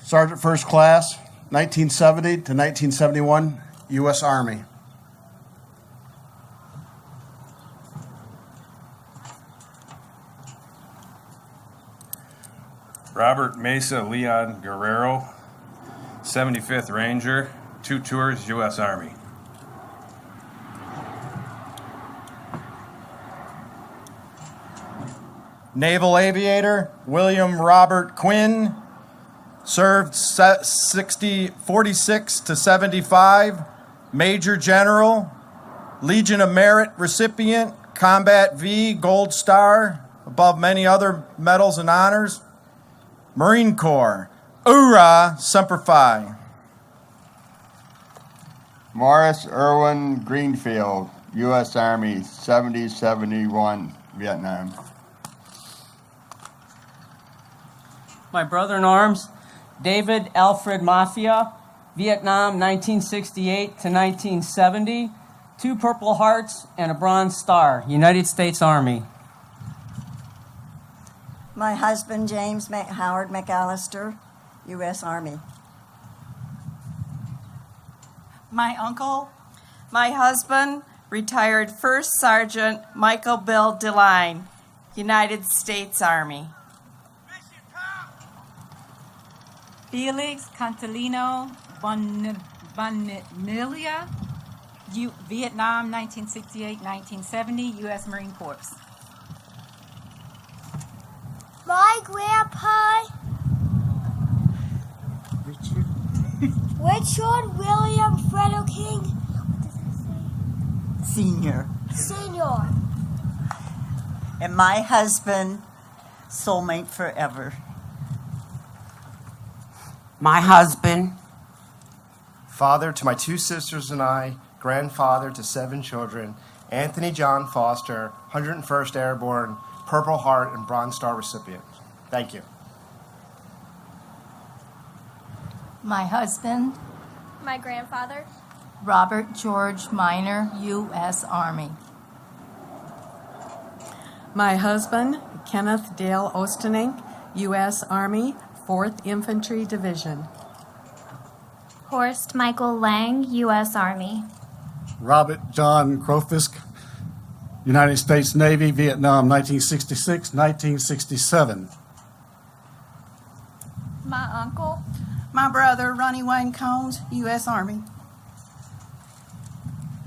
S14: Sergeant First Class, 1970 to 1971, U.S. Army.
S28: Robert Mesa Leon Guerrero, 75th Ranger, 2 tours, U.S. Army.
S14: Naval Aviator William Robert Quinn, served 46 to 75, Major General, Legion of Merit recipient, Combat V, Gold Star, above many other medals and honors. Marine Corps, Hoorah, Semper Fi.
S33: Morris Irwin Greenfield, U.S. Army, 70-71, Vietnam.
S34: My brother in arms, David Alfred Mafia, Vietnam, 1968 to 1970, 2 Purple Hearts and a Bronze Star, United States Army.
S35: My husband, James Howard McAllister, U.S. Army.
S26: My uncle,
S24: My husband, retired First Sergeant Michael Bill DeLine, United States Army.
S2: Felix Cantilino Bonilla, Vietnam, 1968-1970, U.S. Marine Corps.
S3: My grandpa, Richard William Fredo King,
S35: Senior.
S3: Senior.
S35: And my husband, soulmate forever.
S1: My husband,
S29: Father to my 2 sisters and I, grandfather to 7 children, Anthony John Foster, 101st Airborne, Purple Heart and Bronze Star recipient. Thank you.
S27: My husband,
S18: My grandfather.
S27: Robert George Minor, U.S. Army.
S10: My husband, Kenneth Dale Ostenink, U.S. Army, 4th Infantry Division.
S18: Horst Michael Lang, U.S. Army.
S4: Robert John Krofisk, United States Navy, Vietnam, 1966-1967.
S27: My uncle,
S31: My brother, Ronnie Wayne Combs, U.S. Army.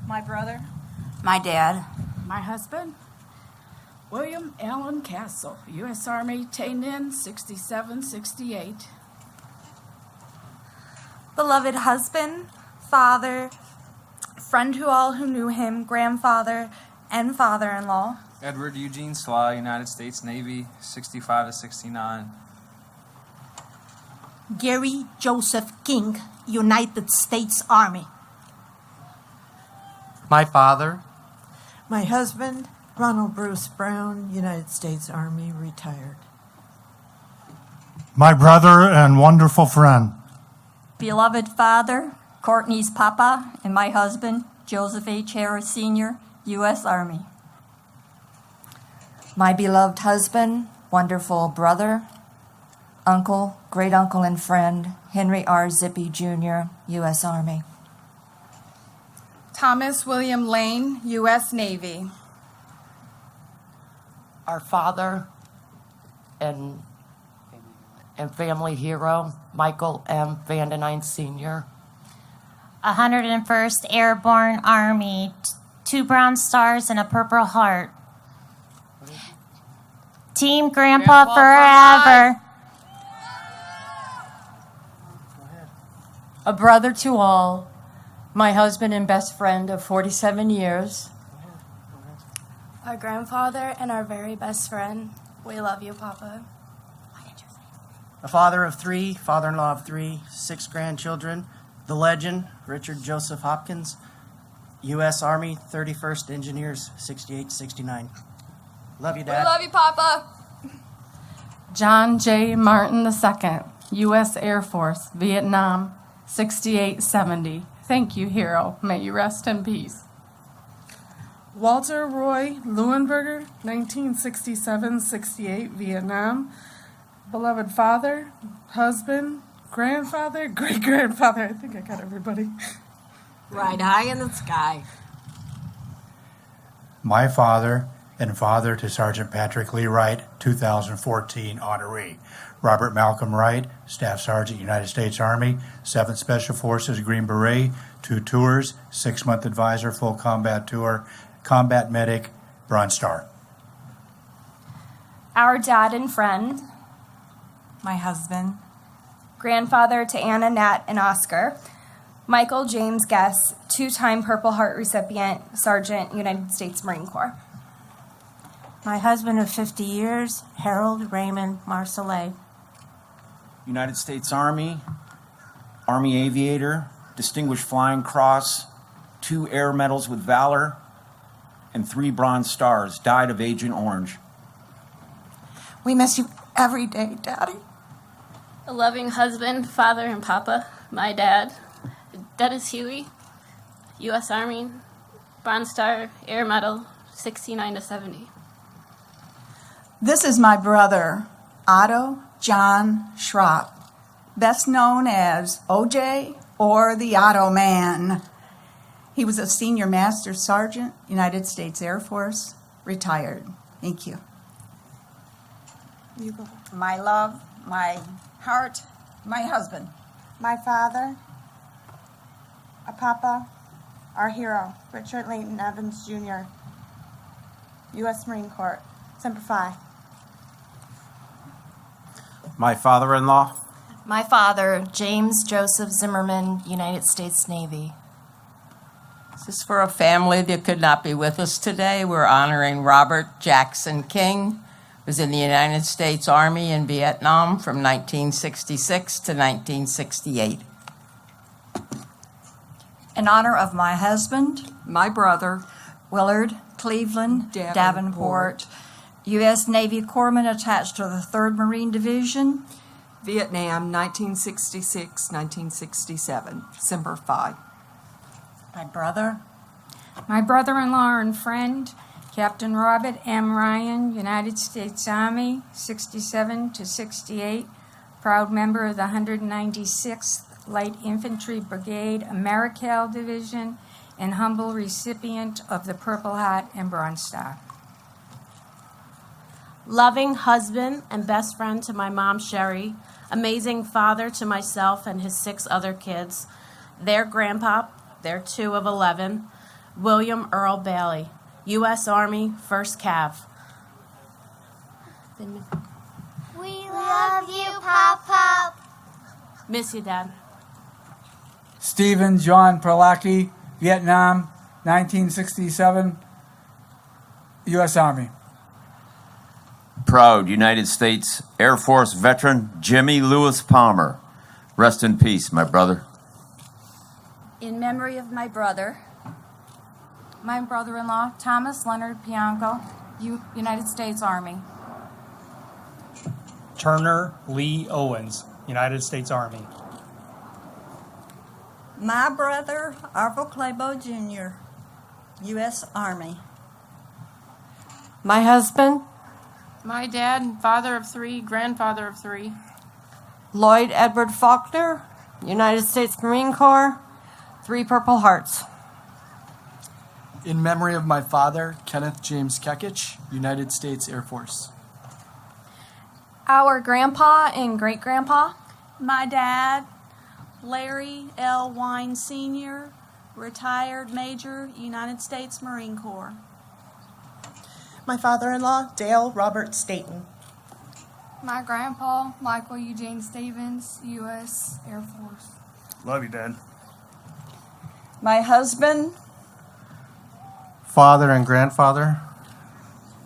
S27: my brother,
S35: My dad.
S27: my husband, William Allen Castle, U.S. Army, Tainin, 67-68.
S16: Beloved husband, father, friend to all who knew him, grandfather, and father-in-law.
S5: Edward Eugene Sly, United States Navy, 65-69.
S16: Gary Joseph King, United States Army.
S1: my father,
S5: My husband, Ronald Bruce Brown, United States Army, retired.
S6: My brother and wonderful friend.
S16: Beloved father, Courtney's papa, and my husband, Joseph H. Harris Sr., U.S. Army.
S7: My beloved husband, wonderful brother, uncle, great uncle, and friend, Henry R. Zippy Jr., U.S. Army.
S27: Thomas William Lane, U.S. Navy.
S1: our father and family hero, Michael M. Vandenine Sr.
S23: 101st Airborne Army, 2 Bronze Stars and a Purple Heart. Team Grandpa forever.
S34: A brother to all, my husband and best friend of 47 years.
S16: Our grandfather and our very best friend. We love you, Papa.
S31: A father of 3, father-in-law of 3, 6 grandchildren. The legend, Richard Joseph Hopkins, U.S. Army, 31st Engineers, 68-69. Love you, Dad.
S18: We love you, Papa.
S10: John J. Martin II, U.S. Air Force, Vietnam, 68-70. Thank you, hero. May you rest in peace.
S8: Walter Roy Leuenberger, 1967-68, Vietnam. Beloved father, husband, grandfather, great-grandfather. I think I got everybody.
S27: Right high in the sky.
S6: My father and father to Sergeant Patrick Lee Wright, 2014 honoree. Robert Malcolm Wright, Staff Sergeant, United States Army, 7th Special Forces, Green Beret, 2 tours, 6-month advisor, full combat tour, combat medic, Bronze Star.
S16: Our dad and friend.
S7: My husband.
S16: Grandfather to Anna, Nat, and Oscar. Michael James Guess, 2-time Purple Heart recipient, Sergeant, United States Marine Corps.
S7: My husband of 50 years, Harold Raymond Marcellet.
S8: United States Army, Army Aviator, Distinguished Flying Cross, 2 Air Medals with Valor, and 3 Bronze Stars, died of Agent Orange.
S7: We miss you every day, Daddy.
S18: A loving husband, father, and papa. My dad, Dennis Huey, U.S. Army, Bronze Star, Air Medal, 69-70.
S27: This is my brother, Otto John Schropp, best known as OJ or the Otto Man. He was a senior master sergeant, United States Air Force, retired. Thank you.
S31: You go.
S35: My love, my heart,
S27: My husband.
S9: My father, a papa, our hero, Richard Leighton Evans Jr., U.S. Marine Corps, Semper Fi.
S8: My father-in-law,
S11: My father, James Joseph Zimmerman, United States Navy.
S12: This is for a family that could not be with us today. We're honoring Robert Jackson King, who was in the United States Army in Vietnam from 1966 to 1968.
S13: In honor of my husband,
S5: My brother,
S13: Willard Cleveland Davenport, U.S. Navy Corpsman attached to the 3rd Marine Division,
S5: Vietnam, 1966-1967, Semper Fi.
S13: my brother,
S9: My brother-in-law and friend, Captain Robert M. Ryan, United States Army, 67 to 68, proud member of the 196th Light Infantry Brigade, Americal Division, and humble recipient of the Purple Heart and Bronze Star.
S18: Loving husband and best friend to my mom, Sherry. Amazing father to myself and his 6 other kids. Their grandpa, they're 2 of 11, William Earl Bailey, U.S. Army, 1st Cav.
S3: We love you, Pop.
S18: Miss you, Dad.
S14: Stephen John Perlacki, Vietnam, 1967, U.S. Army.
S15: Proud United States Air Force veteran Jimmy Lewis Palmer. Rest in peace, my brother.
S9: In memory of my brother, my brother-in-law, Thomas Leonard Pianco, United States Army.
S17: Turner Lee Owens, United States Army.
S35: My brother, Arvo Claybo Jr., U.S. Army.
S11: My husband,
S10: My dad, father of 3, grandfather of 3.
S11: Lloyd Edward Faulkner, United States Marine Corps, 3 Purple Hearts.
S31: In memory of my father, Kenneth James Kekich, United States Air Force.
S9: Our grandpa and great-grandpa,
S26: My dad, Larry L. Wine Sr., retired Major, United States Marine Corps.
S9: my father-in-law, Dale Robert Staten.
S11: My grandpa, Michael Eugene Stevens, U.S. Air Force.
S29: Love you, Dad.
S5: My husband,
S29: Father and grandfather,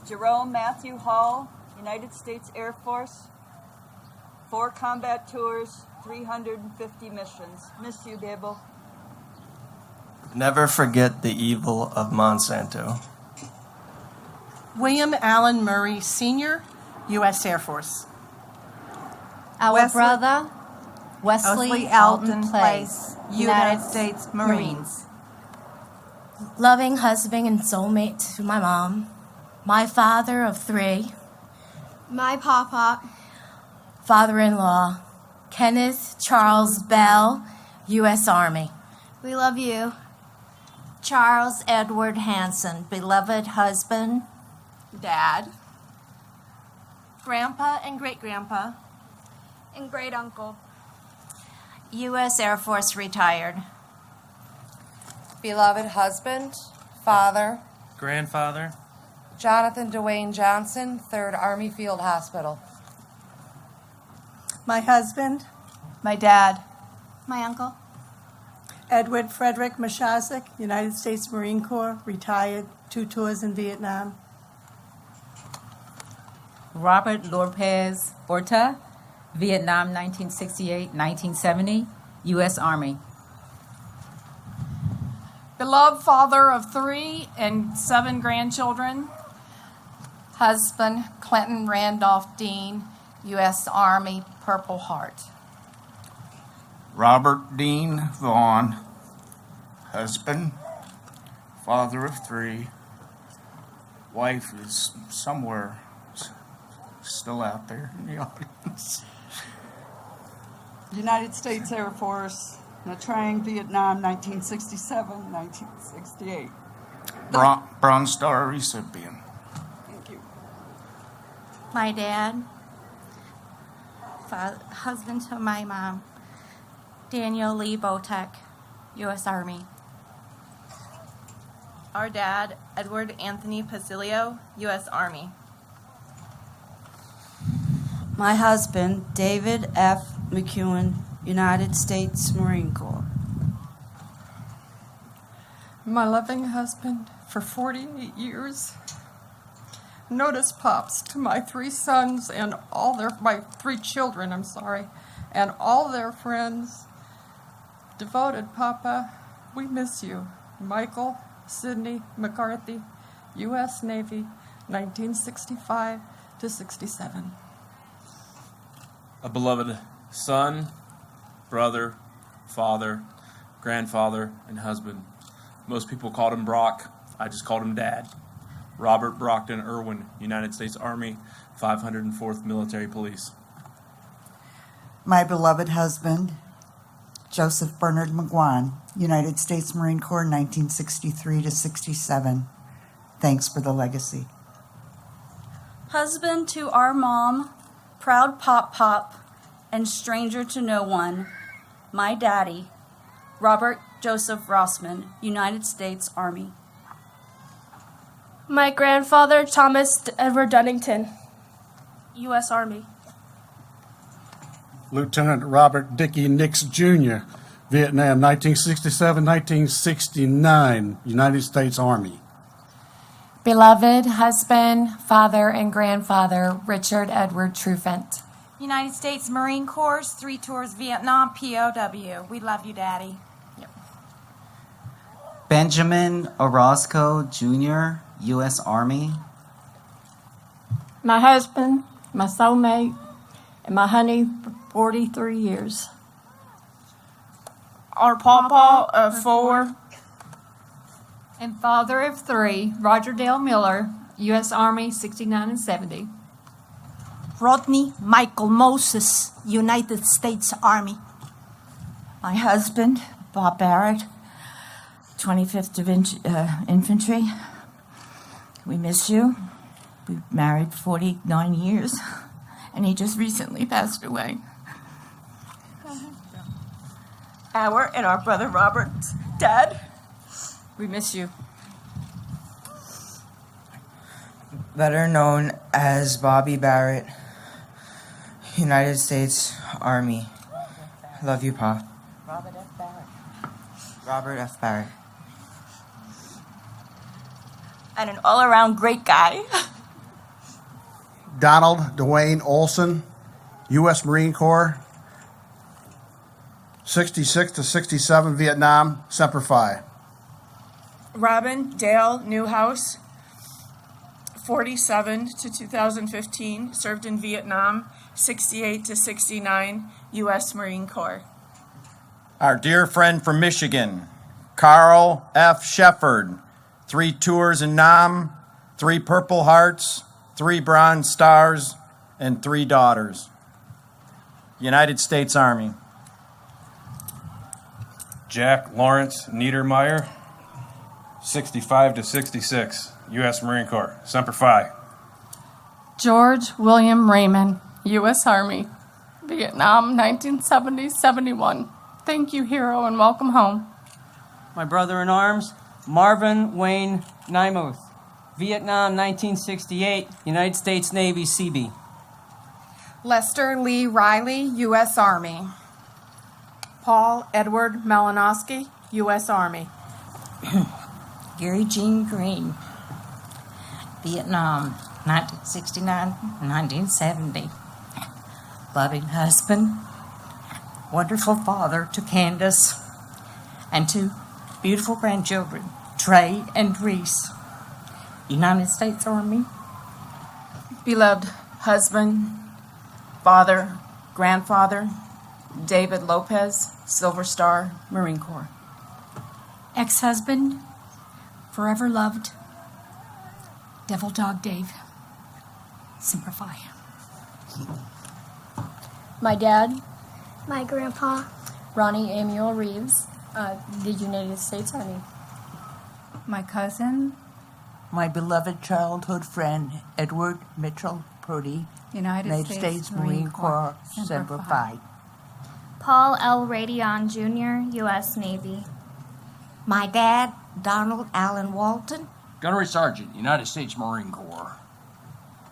S35: Jerome Matthew Hall, United States Air Force, 4 combat tours, 350 missions. Miss you, Babel.
S31: Never forget the evil of Monsanto.
S9: William Allen Murray Sr., U.S. Air Force.
S11: Our
S9: Wesley-
S11: brother, Wesley Alton Place,
S9: United States Marines.
S11: Loving husband and soulmate to my mom. My father of 3.
S9: My papa,
S11: Father-in-law, Kenneth Charles Bell, U.S. Army.
S9: we love you.
S11: Charles Edward Hanson, beloved husband.
S9: Dad, grandpa and great-grandpa, and great-uncle.
S11: U.S. Air Force retired.
S9: Beloved husband, father,
S29: grandfather,
S9: Jonathan Dwayne Johnson, 3rd Army Field Hospital.
S27: my husband,
S9: My dad, my uncle,
S27: Edward Frederick Mashazik, United States Marine Corps, retired, 2 tours in Vietnam.
S2: Robert Lopez Orta, Vietnam 1968-1970, U.S. Army.
S9: beloved father of 3 and 7 grandchildren, husband Clinton Randolph Dean, U.S. Army, Purple Heart.
S8: Robert Dean Vaughn, husband, father of 3. Wife is somewhere still out there in the audience.
S27: United States Air Force, Nha Trang, Vietnam, 1967, 1968.
S8: Bronze Star recipient.
S27: Thank you.
S11: My dad,
S1: husband to my mom, Daniel Lee Botek, U.S. Army.
S4: Our dad, Edward Anthony Pasilio, U.S. Army.
S6: My husband, David F. McEwen, United States Marine Corps.
S10: My loving husband for 48 years. Notice pops to my 3 sons and my 3 children, and all their friends. Devoted Papa, we miss you. Michael Sidney McCarthy, U.S. Navy, 1965 to 67.
S19: A beloved son, brother, father, grandfather, and husband. Most people called him Brock. I just called him Dad. Robert Brockton Irwin, United States Army, 504th Military Police.
S20: My beloved husband, Joseph Bernard McGuan, United States Marine Corps, 1963 to 67. Thanks for the legacy.
S26: Husband to our mom, proud pop, and stranger to no one, my daddy, Robert Joseph Rossman, United States Army.
S21: My grandfather, Thomas Edward Dunnington,
S26: U.S. Army.
S22: Lieutenant Robert Dickey Nix Jr., Vietnam, 1967-1969, United States Army.
S10: Beloved husband, father, and grandfather, Richard Edward Trufant.
S1: United States Marine Corps, 3 tours Vietnam, POW. We love you, Daddy.
S23: Benjamin Orozco Jr., U.S. Army.
S10: My husband, my soulmate, and my honey for 43 years.
S24: Our papa of 4.
S25: And father of 3, Roger Dale Miller, U.S. Army, 69 and 70.
S28: Rodney Michael Moses, United States Army.
S6: My husband, Bob Barrett, 25th Infantry. We miss you. We've married 49 years, and he just recently passed away.
S35: Our and our brother Robert's dad.
S25: We miss you.
S30: Better known as Bobby Barrett, United States Army. Love you, Pa.
S23: Robert F. Barrett.
S30: Robert F. Barrett.
S28: And an all-around great guy.
S22: Donald Dwayne Olson, U.S. Marine Corps, 66 to 67, Vietnam, Semper Fi.
S32: Robin Dale Newhouse, 47 to 2015, served in Vietnam, 68 to 69, U.S. Marine Corps.
S8: Our dear friend from Michigan, Carl F. Shefford, 3 tours in Nam, 3 Purple Hearts, 3 Bronze Stars, and 3 daughters. United States Army.
S19: Jack Lawrence Niedermeyer, 65 to 66, U.S. Marine Corps, Semper Fi.
S10: George William Raymond, U.S. Army, Vietnam, 1970-71. Thank you, hero, and welcome home.
S33: My brother-in-arms, Marvin Wayne Nymuth, Vietnam, 1968, United States Navy, Seabee.
S34: Lester Lee Riley, U.S. Army. Paul Edward Malinowski, U.S. Army.
S36: Gary Jean Green, Vietnam, 1969-1970. Loving husband, wonderful father to Candace, and 2 beautiful grandchildren, Trey and Reese. United States Army.
S32: Beloved husband, father, grandfather, David Lopez, Silver Star, Marine Corps.
S26: Ex-husband, forever loved, Devil Dog Dave, Semper Fi.
S21: My dad,
S3: My grandpa.
S21: Ronnie Amiel Reeves, the United States Army.
S37: My cousin, my beloved childhood friend, Edward Mitchell
S36: Prudy,
S35: United
S36: States Marine Corps, Semper Fi.
S3: Paul L. Radion Jr., U.S. Navy.
S36: My dad, Donald Allen Walton.
S2: Gunnery Sergeant, United States Marine Corps.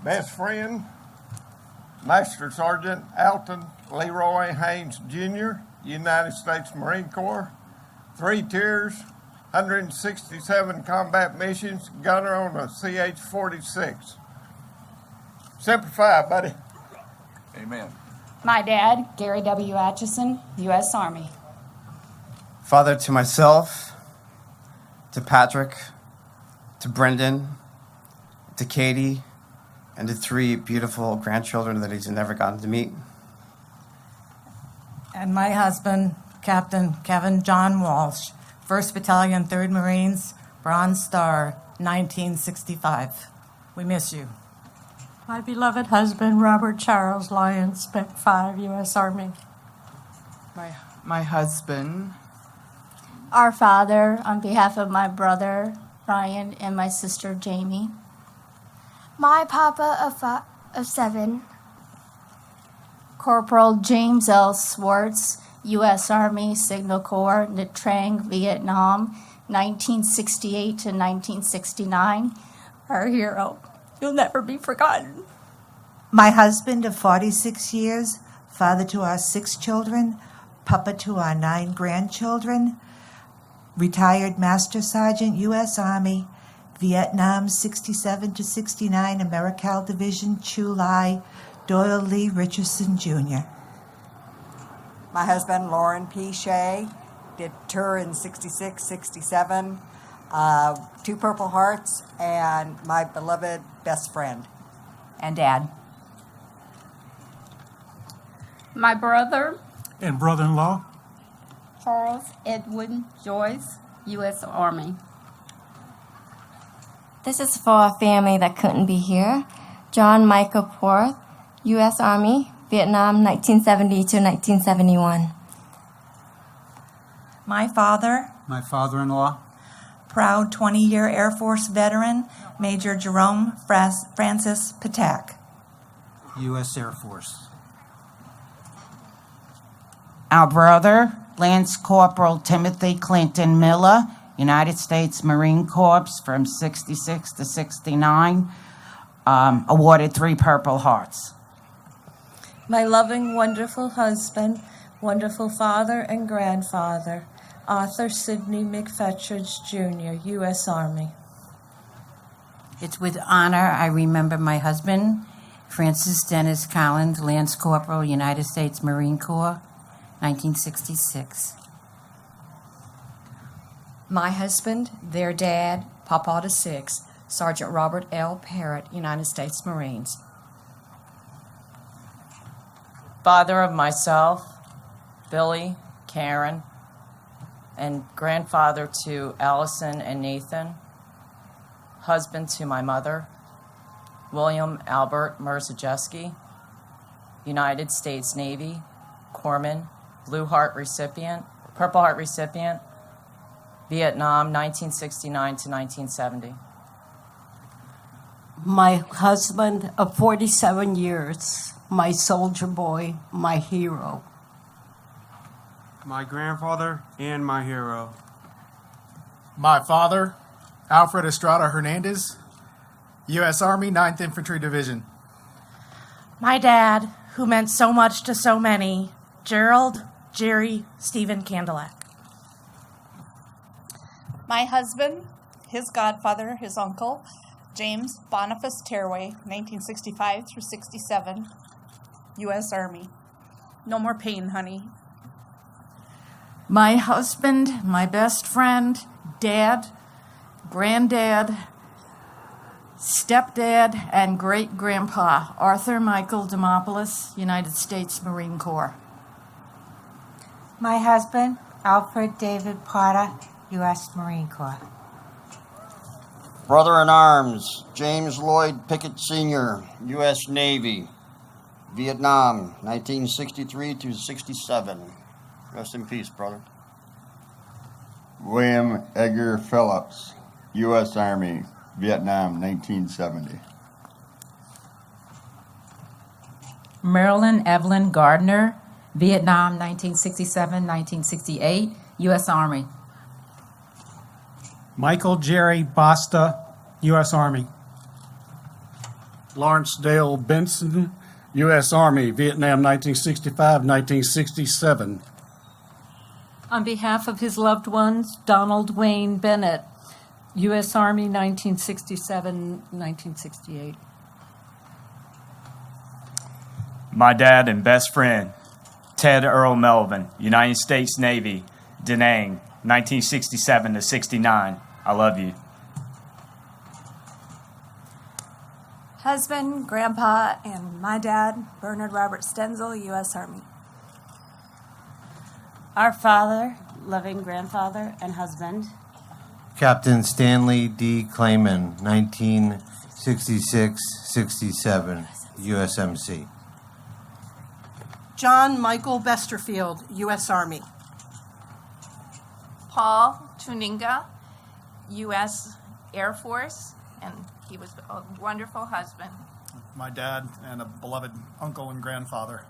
S4: Best friend, Master Sergeant Alton Leroy Haynes Jr., United States Marine Corps. 3 tiers, 167 combat missions, gunner on a CH-46. Semper Fi, buddy.
S2: Amen.
S36: My dad, Gary W. Atchison, U.S. Army.
S5: Father, to myself, to Patrick, to Brendan, to Katie, and to 3 beautiful grandchildren that he's never gotten to meet.
S36: And my husband, Captain Kevin John Walsh, 1st Battalion, 3rd Marines, Bronze Star, 1965. We miss you. My beloved husband, Robert Charles Lyons, Spec 5, U.S. Army.
S34: My husband.
S3: Our Father, on behalf of my brother, Ryan, and my sister, Jamie. My Papa of 7. Corporal James L. Swartz, U.S. Army, Signal Corps, Nha Trang, Vietnam, 1968 to 1969. Our hero. You'll never be forgotten.
S36: My husband of 46 years, father to our 6 children, papa to our 9 grandchildren, retired Master Sergeant, U.S. Army, Vietnam 67 to 69, Americal Division, Chu Lai, Doyle Lee Richardson, Jr. My husband, Lauren P. Shea, did tour in 66, 67, 2 Purple Hearts, and my beloved best friend. And Dad.
S35: My brother,
S22: And brother-in-law.
S35: Charles Edwin Joyce, U.S. Army.
S3: This is for a family that couldn't be here. John Michael Porth, U.S. Army, Vietnam, 1970 to 1971.
S36: My father,
S22: My father-in-law.
S36: proud 20-year Air Force veteran, Major Jerome Francis Patak.
S22: U.S. Air Force.
S36: Our brother, Lance Corporal Timothy Clinton Miller, United States Marine Corps from 66 to 69, awarded 3 Purple Hearts. My loving, wonderful husband, wonderful father and grandfather, Arthur Sidney McFetridge, Jr., U.S. Army. It's with honor I remember my husband, Francis Dennis Collins, Lance Corporal, United States Marine Corps, 1966. My husband, their dad, Papa to 6, Sergeant Robert L. Parrott, United States Marines. Father of myself, Billy, Karen, and grandfather to Allison and Nathan. Husband to my mother, William Albert Merzajeski, United States Navy, Corpsman, Blue Heart recipient, Purple Heart recipient, Vietnam, 1969 to 1970. My husband of 47 years, my soldier boy, my hero.
S22: My grandfather and my hero.
S5: My father, Alfred Estrada Hernandez, U.S. Army, 9th Infantry Division.
S36: My dad, who meant so much to so many, Gerald Jerry Stephen Candelac.
S35: My husband, his godfather, his uncle, James Boniface Tearaway, 1965 through 67, U.S. Army. No more pain, honey.
S36: My husband, my best friend, dad, granddad, stepdad, and great-grandpa, Arthur Michael Demopoulos, United States Marine Corps. My husband, Alfred David Prada, U.S. Marine Corps.
S7: Brother-in-arms, James Lloyd Pickett Sr., U.S. Navy, Vietnam, 1963 to 67. Rest in peace, brother.
S9: William Edgar Phillips, U.S. Army, Vietnam, 1970.
S1: Marilyn Evelyn Gardner, Vietnam, 1967-1968, U.S. Army.
S22: Michael Jerry Basta, U.S. Army. Lawrence Dale Benson, U.S. Army, Vietnam, 1965-1967.
S6: On behalf of his loved ones, Donald Wayne Bennett, U.S. Army, 1967-1968.
S11: My dad and best friend, Ted Earl Melvin, United States Navy, Da Nang, 1967 to 69. I love you.
S12: Husband, grandpa, and my dad, Bernard Robert Stenzel, U.S. Army.
S26: Our father, loving grandfather, and husband.
S13: Captain Stanley D. Clayman, 1966-67, USMC.
S14: John Michael Besterfield, U.S. Army.
S35: Paul Tuninga, U.S. Air Force, and he was a wonderful husband.
S22: My dad and a beloved uncle and grandfather.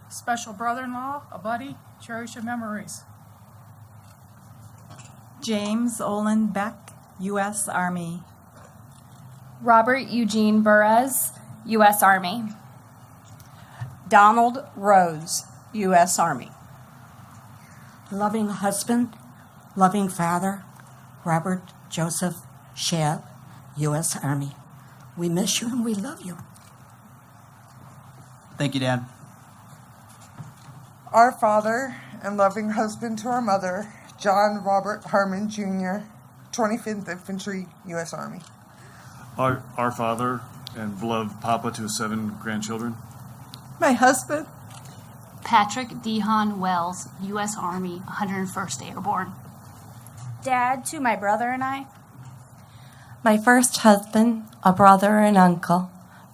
S35: Special brother-in-law, a buddy, cherish your memories.
S15: James Olin Beck, U.S. Army.
S21: Robert Eugene Burres, U.S. Army.
S35: Donald Rose, U.S. Army.
S16: Loving husband, loving father, Robert Joseph Shebb, U.S. Army. We miss you and we love you.
S5: Thank you, Dad.
S17: Our father and loving husband to our mother, John Robert Harmon, Jr., 25th Infantry, U.S. Army.
S22: Our father and beloved papa to his 7 grandchildren.
S17: My husband,
S18: Patrick Dehan Wells, U.S. Army, 101st Airborne.
S26: Dad to my brother and I.
S20: My first husband, a brother and uncle,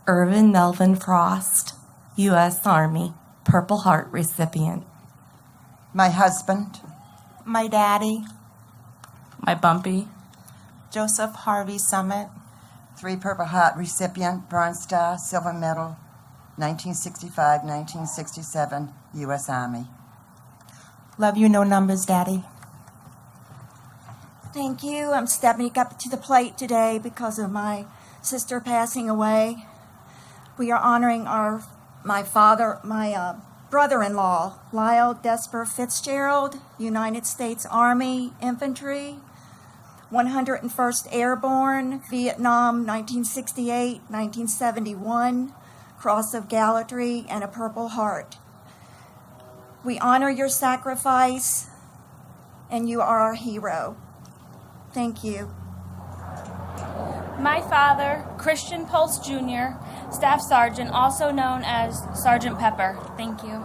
S20: Irvin Melvin Frost, U.S. Army, Purple Heart recipient.
S16: My husband,
S18: My daddy.
S20: My bumpy,
S16: Joseph Harvey Summit, 3 Purple Heart recipient, Bronze Star, Silver Medal, 1965-1967, U.S. Army.
S20: Love you, no numbers, Daddy.
S26: Thank you. I'm stepping up to the plate today because of my sister passing away. We are honoring my brother-in-law, Lyle Desper Fitzgerald, United States Army Infantry, 101st Airborne, Vietnam, 1968, 1971, Cross of Gallantry, and a Purple Heart. We honor your sacrifice, and you are our hero. Thank you.
S21: My father, Christian Pulse Jr., Staff Sergeant, also known as Sergeant Pepper. Thank you.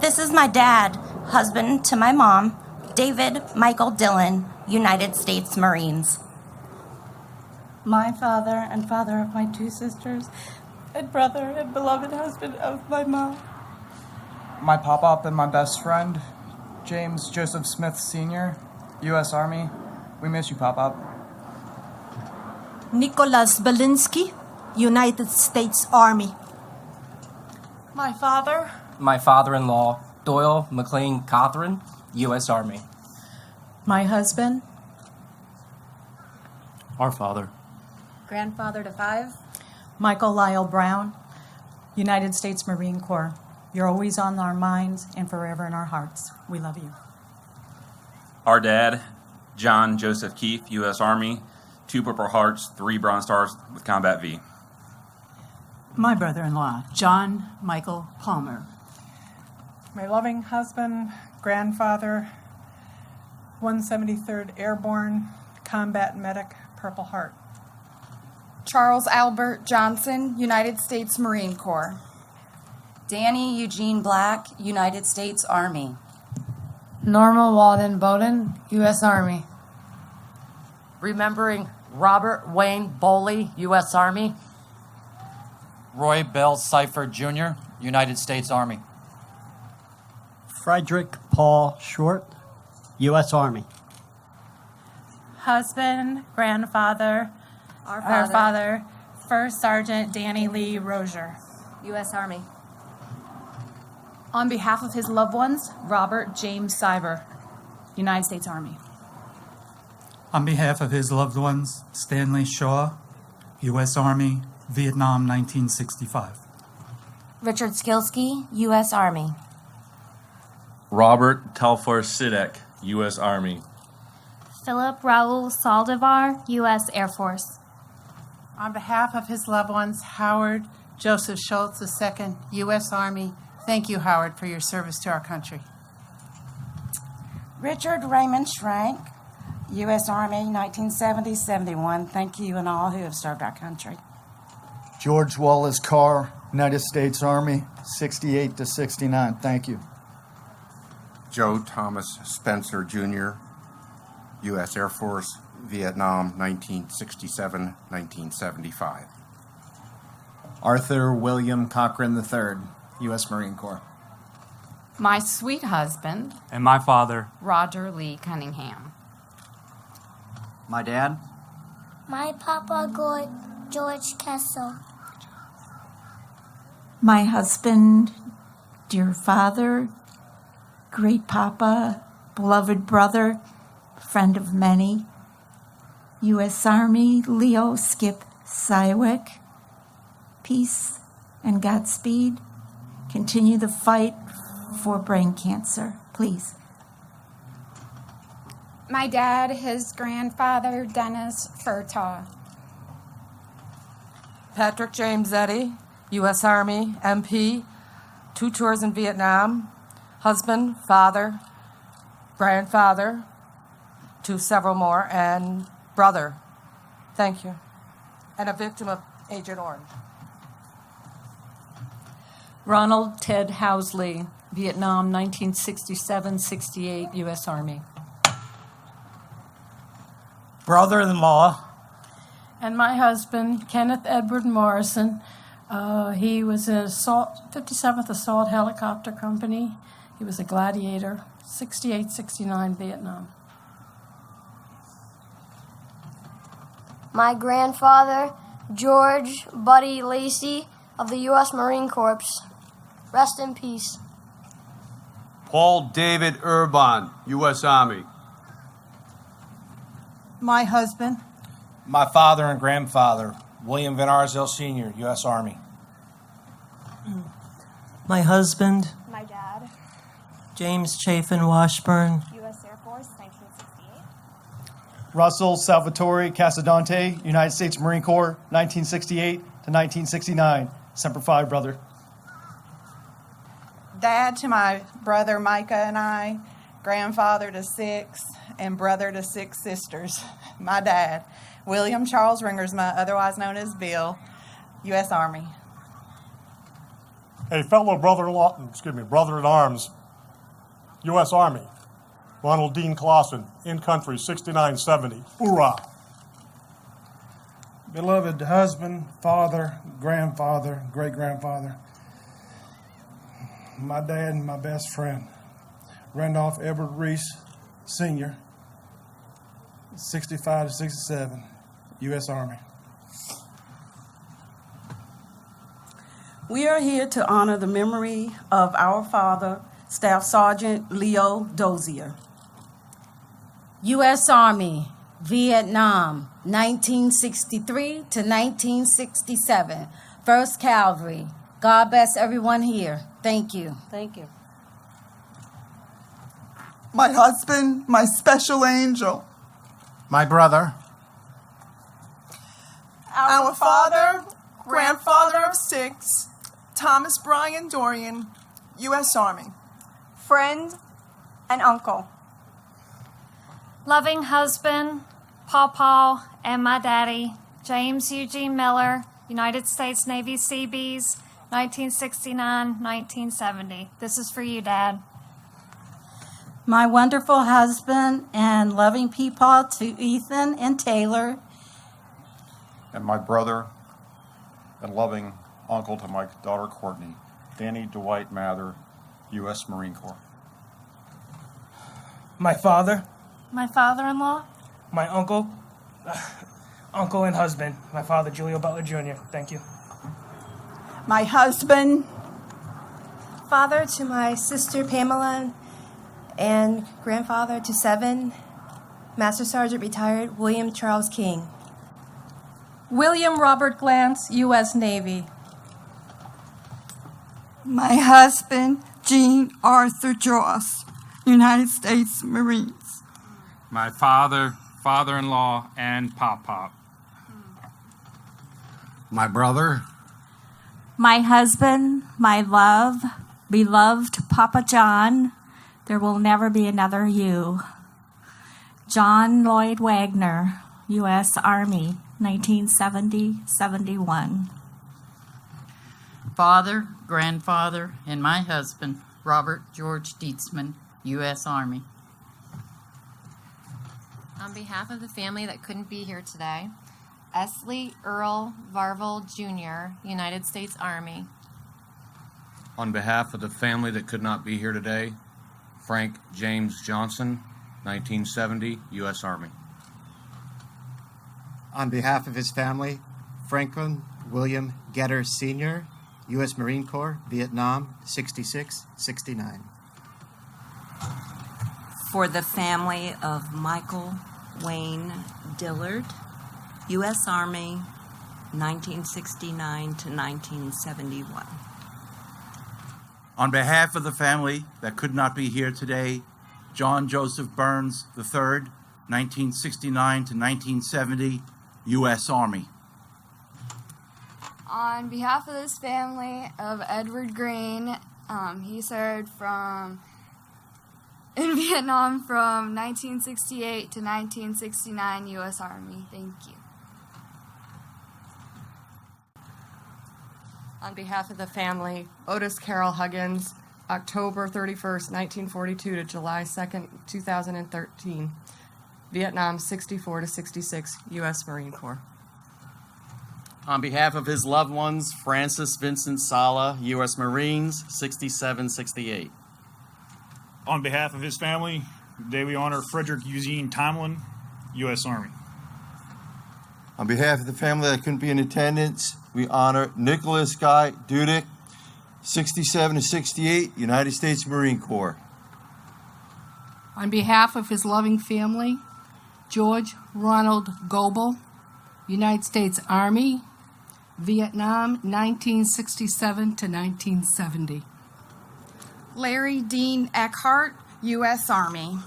S26: This is my dad, husband to my mom, David Michael Dillon, United States Marines.
S20: My father and father of my 2 sisters, and brother and beloved husband of my mom.
S24: My pop-up and my best friend, James Joseph Smith Sr., U.S. Army. We miss you, Pop-up.
S28: Nicholas Belinsky, United States Army.
S35: My father,
S25: My father-in-law, Doyle McLean Cothran, U.S. Army.
S15: My husband,
S22: Our father.
S26: Grandfather to 5.
S15: Michael Lyle Brown, United States Marine Corps. You're always on our minds and forever in our hearts. We love you.
S27: Our dad, John Joseph Keefe, U.S. Army, 2 Purple Hearts, 3 Bronze Stars with Combat V.
S15: My brother-in-law, John Michael Palmer.
S35: my loving husband, grandfather, 173rd Airborne, Combat Medic, Purple Heart.
S10: Charles Albert Johnson, United States Marine Corps.
S26: Danny Eugene Black, United States Army.
S1: Norma Walden Bowden, U.S. Army.
S29: Remembering Robert Wayne Boley, U.S. Army.
S31: Roy Bell Seifert, Jr., United States Army.
S22: Frederick Paul Short, U.S. Army.
S10: Husband, grandfather,
S26: Our
S10: our father, First Sergeant Danny Lee Rozier.
S2: U.S. Army.
S3: On behalf of his loved ones, Robert James Siver, United States Army.
S35: On behalf of his loved ones, Stanley Shaw, U.S. Army, Vietnam, 1965.
S20: Richard Skilsky, U.S. Army.
S4: Robert Telfer Sidek, U.S. Army.
S21: Philip Raul Saldivar, U.S. Air Force.
S14: On behalf of his loved ones, Howard Joseph Schultz II, U.S. Army. Thank you, Howard, for your service to our country.
S16: Richard Raymond Schrank, U.S. Army, 1970-71. Thank you and all who have served our country.
S6: George Wallace Carr, United States Army, 68 to 69. Thank you.
S7: Joe Thomas Spencer, Jr., U.S. Air Force, Vietnam, 1967-1975.
S8: Arthur William Cochran III, U.S. Marine Corps.
S9: My sweet husband,
S11: and my father,
S9: Roger Lee Cunningham.
S8: My dad,
S12: my Papa George Kessel.
S19: My husband, dear father, great papa, beloved brother, friend of many, U.S. Army, Leo Skip Sywick. Peace and Godspeed. Continue the fight for brain cancer, please.
S3: My dad, his grandfather, Dennis Furtaw.
S23: Patrick James Eddy, U.S. Army, MP, 2 tours in Vietnam, husband, father, grandfather, to several more, and brother. Thank you. And a victim of Agent Orange.
S30: Ronald Ted Housley, Vietnam, 1967-68, U.S. Army.
S32: Brother-in-law.
S10: And my husband, Kenneth Edward Morrison. He was in 57th Assault Helicopter Company. He was a gladiator, 68-69 Vietnam.
S12: My grandfather, George Buddy Lacey of the U.S. Marine Corps. Rest in peace.
S33: Paul David Urban, U.S. Army.
S14: My husband,
S31: My father and grandfather, William Van Arsdale Sr., U.S. Army.
S34: My husband,
S21: My dad,
S34: James Chafin Washburn,
S21: U.S. Air Force, 1968.
S6: Russell Salvatore Casadante, United States Marine Corps, 1968 to 1969. Semper Fi, brother.
S35: Dad to my brother Micah and I, grandfather to 6, and brother to 6 sisters. My dad, William Charles Ringersma, otherwise known as Bill, U.S. Army.
S36: A fellow brother-in-arms, U.S. Army, Ronald Dean Clausen, in country, 6970. Hoorah!
S37: Beloved husband, father, grandfather, great-grandfather, my dad and my best friend, Randolph Edward Reese, Sr., 65 to 67, U.S. Army.
S38: We are here to honor the memory of our father, Staff Sergeant Leo Dozier.
S39: U.S. Army, Vietnam, 1963 to 1967, 1st Cavalry. God bless everyone here. Thank you.
S38: Thank you.
S17: My husband, my special angel.
S8: my brother,
S35: Our father, grandfather of 6, Thomas Bryan Dorian, U.S. Army.
S26: Friend and uncle.
S21: Loving husband, Pawpaw, and my daddy, James Eugene Miller, United States Navy Seabees, 1969-1970. This is for you, Dad.
S19: My wonderful husband and loving peepaw to Ethan and Taylor.
S40: And my brother and loving uncle to my daughter Courtney, Danny Dwight Mather, U.S. Marine Corps.
S11: My father,
S21: My father-in-law,
S11: my uncle and husband, my father, Julio Butler Jr. Thank you.
S38: My husband,
S1: Father to my sister Pamela, and grandfather to 7, Master Sergeant retired William Charles King.
S10: William Robert Glantz, U.S. Navy.
S2: My husband, Jean Arthur Joss, United States Marines.
S3: My father, father-in-law, and pop-pop.
S8: My brother,
S4: my husband, my love, beloved Papa John, there will never be another you. John Lloyd Wagner, U.S. Army, 1970-71.
S5: Father, grandfather, and my husband, Robert George Dietzman, U.S. Army.
S7: On behalf of the family that couldn't be here today, Esley Earl Varvel Jr., United States Army.
S31: On behalf of the family that could not be here today, Frank James Johnson, 1970, U.S. Army.
S9: On behalf of his family, Franklin William Getter Sr., U.S. Marine Corps, Vietnam, 66-69.
S13: For the family of Michael Wayne Dillard, U.S. Army, 1969 to 1971.
S15: On behalf of the family that could not be here today, John Joseph Burns III, 1969 to 1970, U.S. Army.
S16: On behalf of this family of Edward Green, he served in Vietnam from 1968 to 1969, U.S. Army. Thank you.
S18: On behalf of the family, Otis Carroll Huggins, October 31st, 1942 to July 2nd, 2013. Vietnam 64 to 66, U.S. Marine Corps.
S31: On behalf of his loved ones, Francis Vincent Sala, U.S. Marines, 67-68.
S20: On behalf of his family, today we honor Frederick Eugene Tomlin, U.S. Army.
S22: On behalf of the family that couldn't be in attendance, we honor Nicholas Guy Dudick, 67-68, United States Marine Corps.
S10: On behalf of his loving family, George Ronald Goebel, United States Army, Vietnam, 1967 to 1970.
S2: Larry Dean Eckhart, U.S. Army.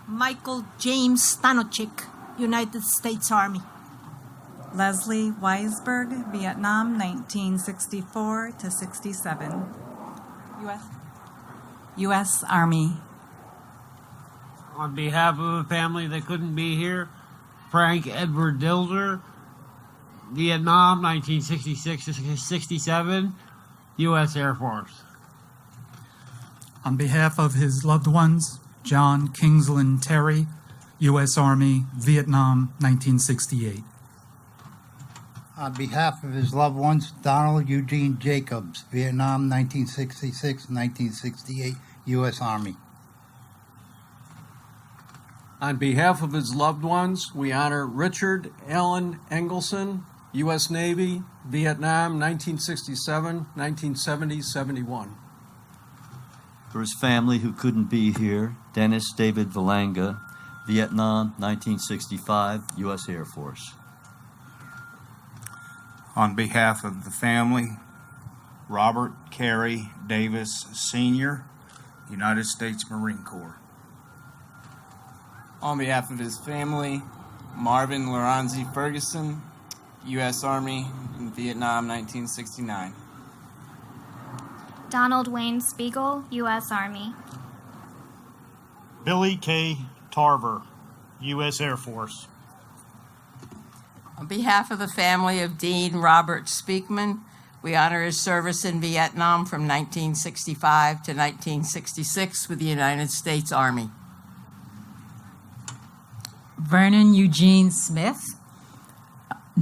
S23: Michael James Stanochik, United States Army.
S24: Leslie Weisberg, Vietnam, 1964 to 67. U.S. Army.
S25: On behalf of a family that couldn't be here, Frank Edward Dilder, Vietnam, 1966 to 67, U.S. Air Force.
S27: On behalf of his loved ones, John Kingsland Terry, U.S. Army, Vietnam, 1968.
S28: On behalf of his loved ones, Donald Eugene Jacobs, Vietnam, 1966-1968, U.S. Army.
S29: On behalf of his loved ones, we honor Richard Allen Engelson, U.S. Navy, Vietnam, 1967, 1970, 71.
S30: For his family who couldn't be here, Dennis David Valanga, Vietnam, 1965, U.S. Air Force.
S20: On behalf of the family, Robert Carey Davis Sr., United States Marine Corps.
S41: On behalf of his family, Marvin Lorenzi Ferguson, U.S. Army, in Vietnam, 1969.
S21: Donald Wayne Spiegel, U.S. Army.
S20: Billy K. Tarver, U.S. Air Force.
S2: On behalf of the family of Dean Robert Speakman, we honor his service in Vietnam from 1965 to 1966 with the United States Army.
S42: Vernon Eugene Smith,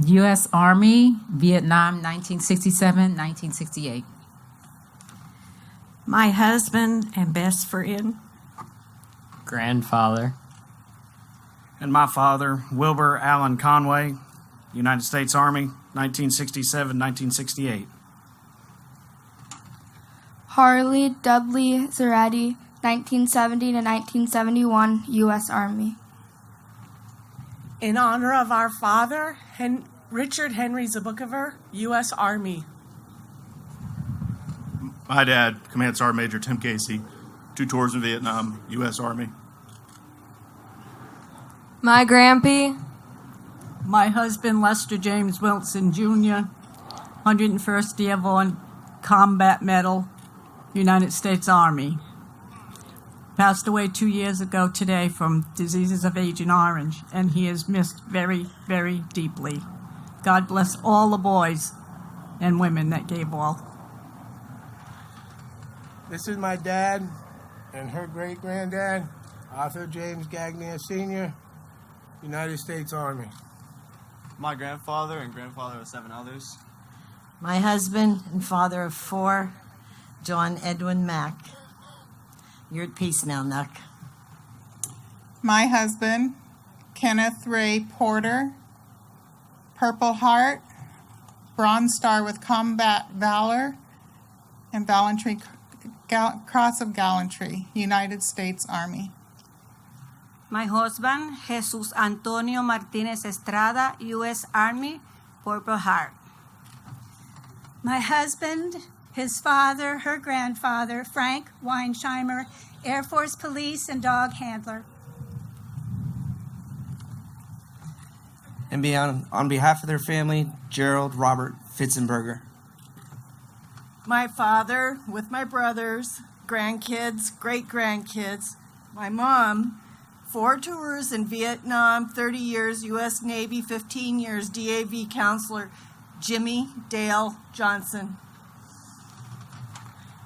S42: U.S. Army, Vietnam, 1967-1968.
S2: My husband and best friend,
S43: grandfather,
S20: and my father, Wilbur Allen Conway, United States Army, 1967-1968.
S16: Harley Dudley Zaretti, 1970 to 1971, U.S. Army.
S1: In honor of our father, Richard Henry Zabukover, U.S. Army.
S3: My dad, Command Sergeant Major Tim Casey, 2 tours in Vietnam, U.S. Army.
S4: My grampy.
S5: My husband, Lester James Wilson Jr., 101st Airborne Combat Medal, United States Army. Passed away 2 years ago today from diseases of Agent Orange, and he is missed very, very deeply. God bless all the boys and women that gave all.
S6: This is my dad and her great-granddad, Arthur James Gagnier Sr., United States Army.
S41: My grandfather and grandfather of 7 others.
S7: My husband and father of 4, John Edwin Mack. You're at peace now, Nuck.
S8: My husband, Kenneth Ray Porter, Purple Heart, Bronze Star with Combat Valor, and Cross of Gallantry, United States Army.
S11: My husband, Jesus Antonio Martinez Estrada, U.S. Army, Purple Heart.
S12: My husband, his father, her grandfather, Frank Weinsheimer, Air Force Police and Dog Handler.
S41: And on behalf of their family, Gerald Robert Fitzenberger.
S8: My father, with my brothers, grandkids, great-grandkids. My mom, 4 tours in Vietnam, 30 years U.S. Navy, 15 years DAV counselor, Jimmy Dale Johnson.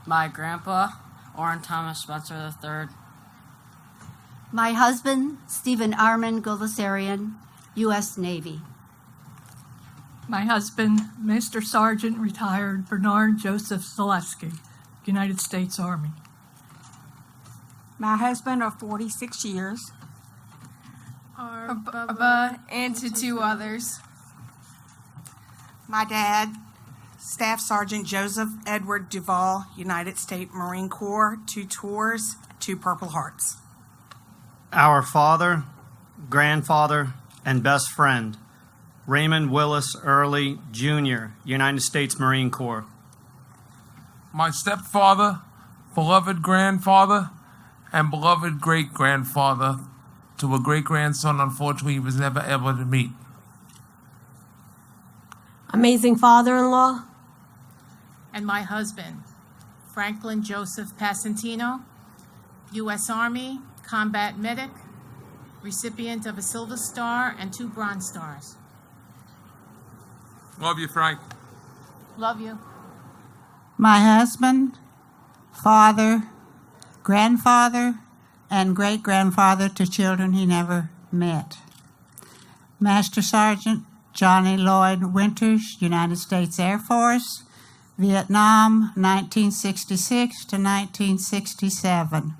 S14: My grandpa, Orrin Thomas Spencer III.
S17: My husband, Stephen Armin Golisarian, U.S. Navy.
S19: My husband, Master Sergeant retired Bernard Joseph Zaleski, United States Army.
S11: My husband of 46 years.
S16: Our Bubba and to 2 others.
S26: My dad, Staff Sergeant Joseph Edward Duvall, United States Marine Corps, 2 tours, 2 Purple Hearts.
S32: Our father, grandfather, and best friend, Raymond Willis Early, Jr., United States Marine Corps.
S33: My stepfather, beloved grandfather, and beloved great-grandfather to a great-grandson, unfortunately, he was never able to meet.
S17: Amazing father-in-law.
S34: And my husband, Franklin Joseph Passantino, U.S. Army, combat medic, recipient of a Silver Star and 2 Bronze Stars.
S33: Love you, Frank.
S34: Love you.
S35: My husband, father, grandfather, and great-grandfather to children he never met. Master Sergeant Johnny Lloyd Winters, United States Air Force, Vietnam, 1966 to 1967.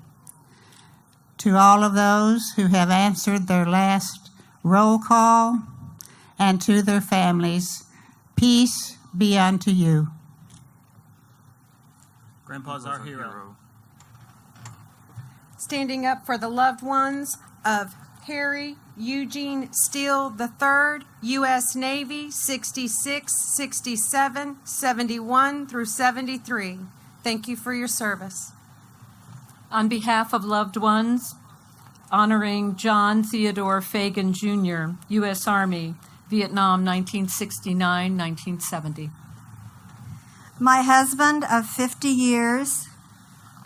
S35: To all of those who have answered their last roll call, and to their families, peace be unto you.
S36: Grandpa's our hero.
S37: Standing up for the loved ones of Harry Eugene Steele III, U.S. Navy, 66, 67, 71 through 73. Thank you for your service.
S10: On behalf of loved ones, honoring John Theodore Fagan Jr., U.S. Army, Vietnam, 1969-1970.
S17: My husband of 50 years.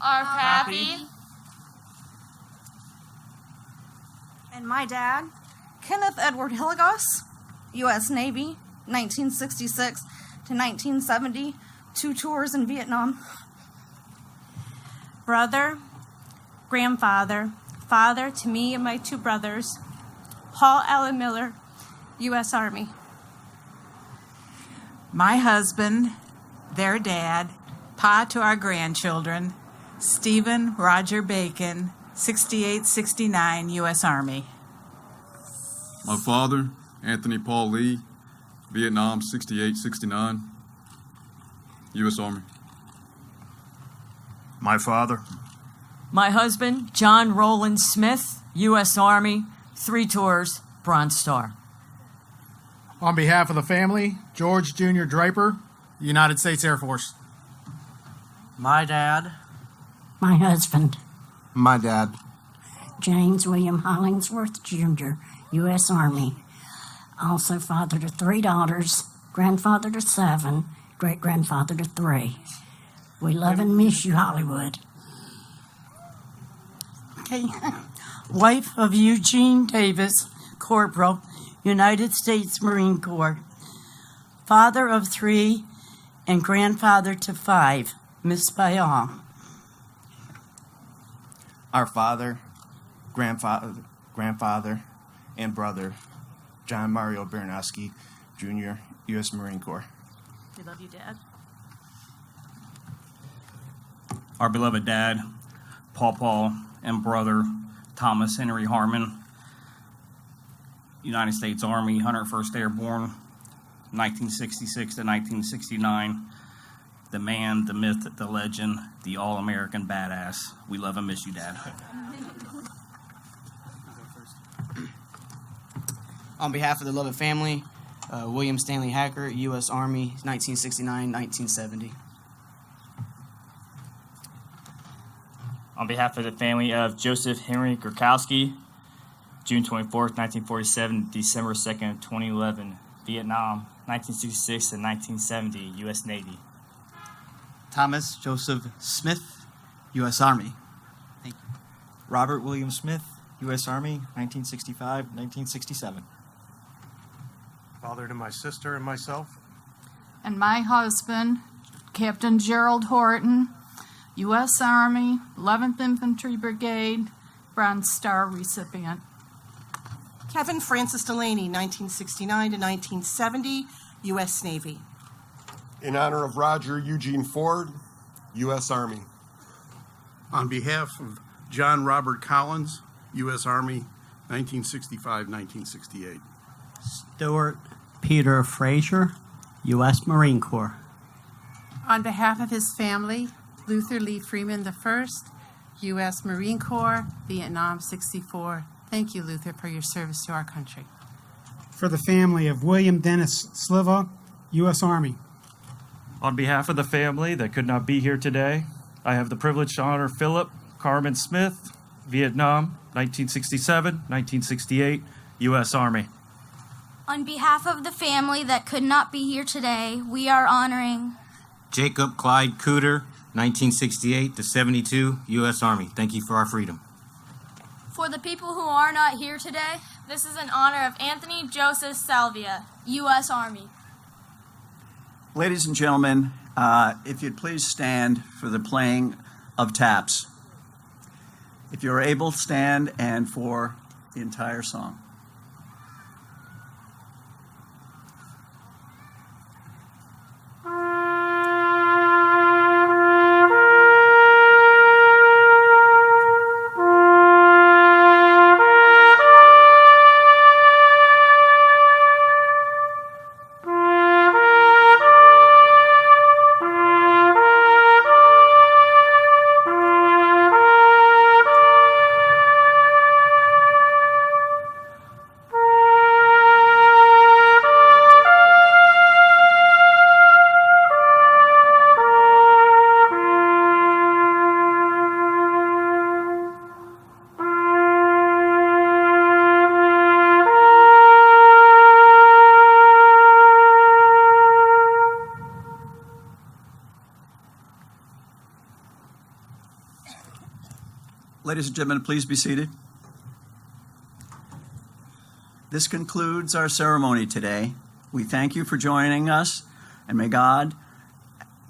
S16: Our pappy.
S14: And my dad, Kenneth Edward Hilligos, U.S. Navy, 1966 to 1970, 2 tours in Vietnam.
S12: Brother, grandfather, father to me and my 2 brothers, Paul Allen Miller, U.S. Army.
S19: My husband, their dad, pa to our grandchildren, Stephen Roger Bacon, 68-69, U.S. Army.
S38: My father, Anthony Paul Lee, Vietnam, 68-69, U.S. Army.
S1: My father.
S2: My husband, John Roland Smith, U.S. Army, 3 tours, Bronze Star.
S3: On behalf of the family, George Jr. Draper, United States Air Force.
S4: My dad.
S9: My husband,
S1: My dad.
S9: James William Hollingsworth Jr., U.S. Army. Also father to 3 daughters, grandfather to 7, great-grandfather to 3. We love and miss you, Hollywood.
S13: Okay. Wife of Eugene Davis, Corporal, United States Marine Corps. Father of 3 and grandfather to 5, missed by all.
S41: Our father, grandfather, and brother, John Mario Baranowski, Jr., U.S. Marine Corps.
S2: We love you, Dad.
S15: Our beloved dad, Paul, and brother, Thomas Henry Harmon, United States Army, 101st Airborne, 1966 to 1969. The man, the myth, the legend, the all-American badass. We love and miss you, Dad.
S18: On behalf of the Lovett family, William Stanley Hacker, U.S. Army, 1969-1970.
S41: On behalf of the family of Joseph Henry Gurkowski, June 24th, 1947, December 2nd, 2011, Vietnam, 1966 to 1970, U.S. Navy.
S20: Thomas Joseph Smith, U.S. Army. Thank you.
S21: Robert William Smith, U.S. Army, 1965-1967.
S3: Father to my sister and myself.
S22: And my husband, Captain Gerald Horton, U.S. Army, 11th Infantry Brigade, Bronze Star recipient.
S26: Kevin Francis Delaney, 1969 to 1970, U.S. Navy.
S23: In honor of Roger Eugene Ford, U.S. Army.
S3: On behalf of John Robert Collins, U.S. Army, 1965-1968.
S9: Stuart Peter Frazier, U.S. Marine Corps.
S24: On behalf of his family, Luther Lee Freeman I, U.S. Marine Corps, Vietnam 64. Thank you, Luther, for your service to our country.
S3: For the family of William Dennis Sliva, U.S. Army.
S21: On behalf of the family that could not be here today, I have the privilege to honor Philip Carmen Smith, Vietnam, 1967-1968, U.S. Army.
S25: On behalf of the family that could not be here today, we are honoring
S21: Jacob Clyde Cooter, 1968 to 72, U.S. Army. Thank you for our freedom.
S25: For the people who are not here today, this is in honor of Anthony Joseph Salvia, U.S. Army.
S27: Ladies and gentlemen, if you'd please stand for the playing of taps. If you're able, stand and for the entire song. Ladies and gentlemen, please be seated. This concludes our ceremony today. We thank you for joining us, and may God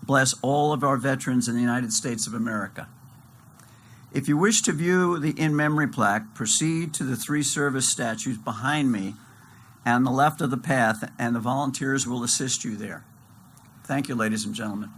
S27: bless all of our veterans in the United States of America. If you wish to view the in-memory plaque, proceed to the 3 service statues behind me and on the left of the path, and the volunteers will assist you there. Thank you, ladies and gentlemen.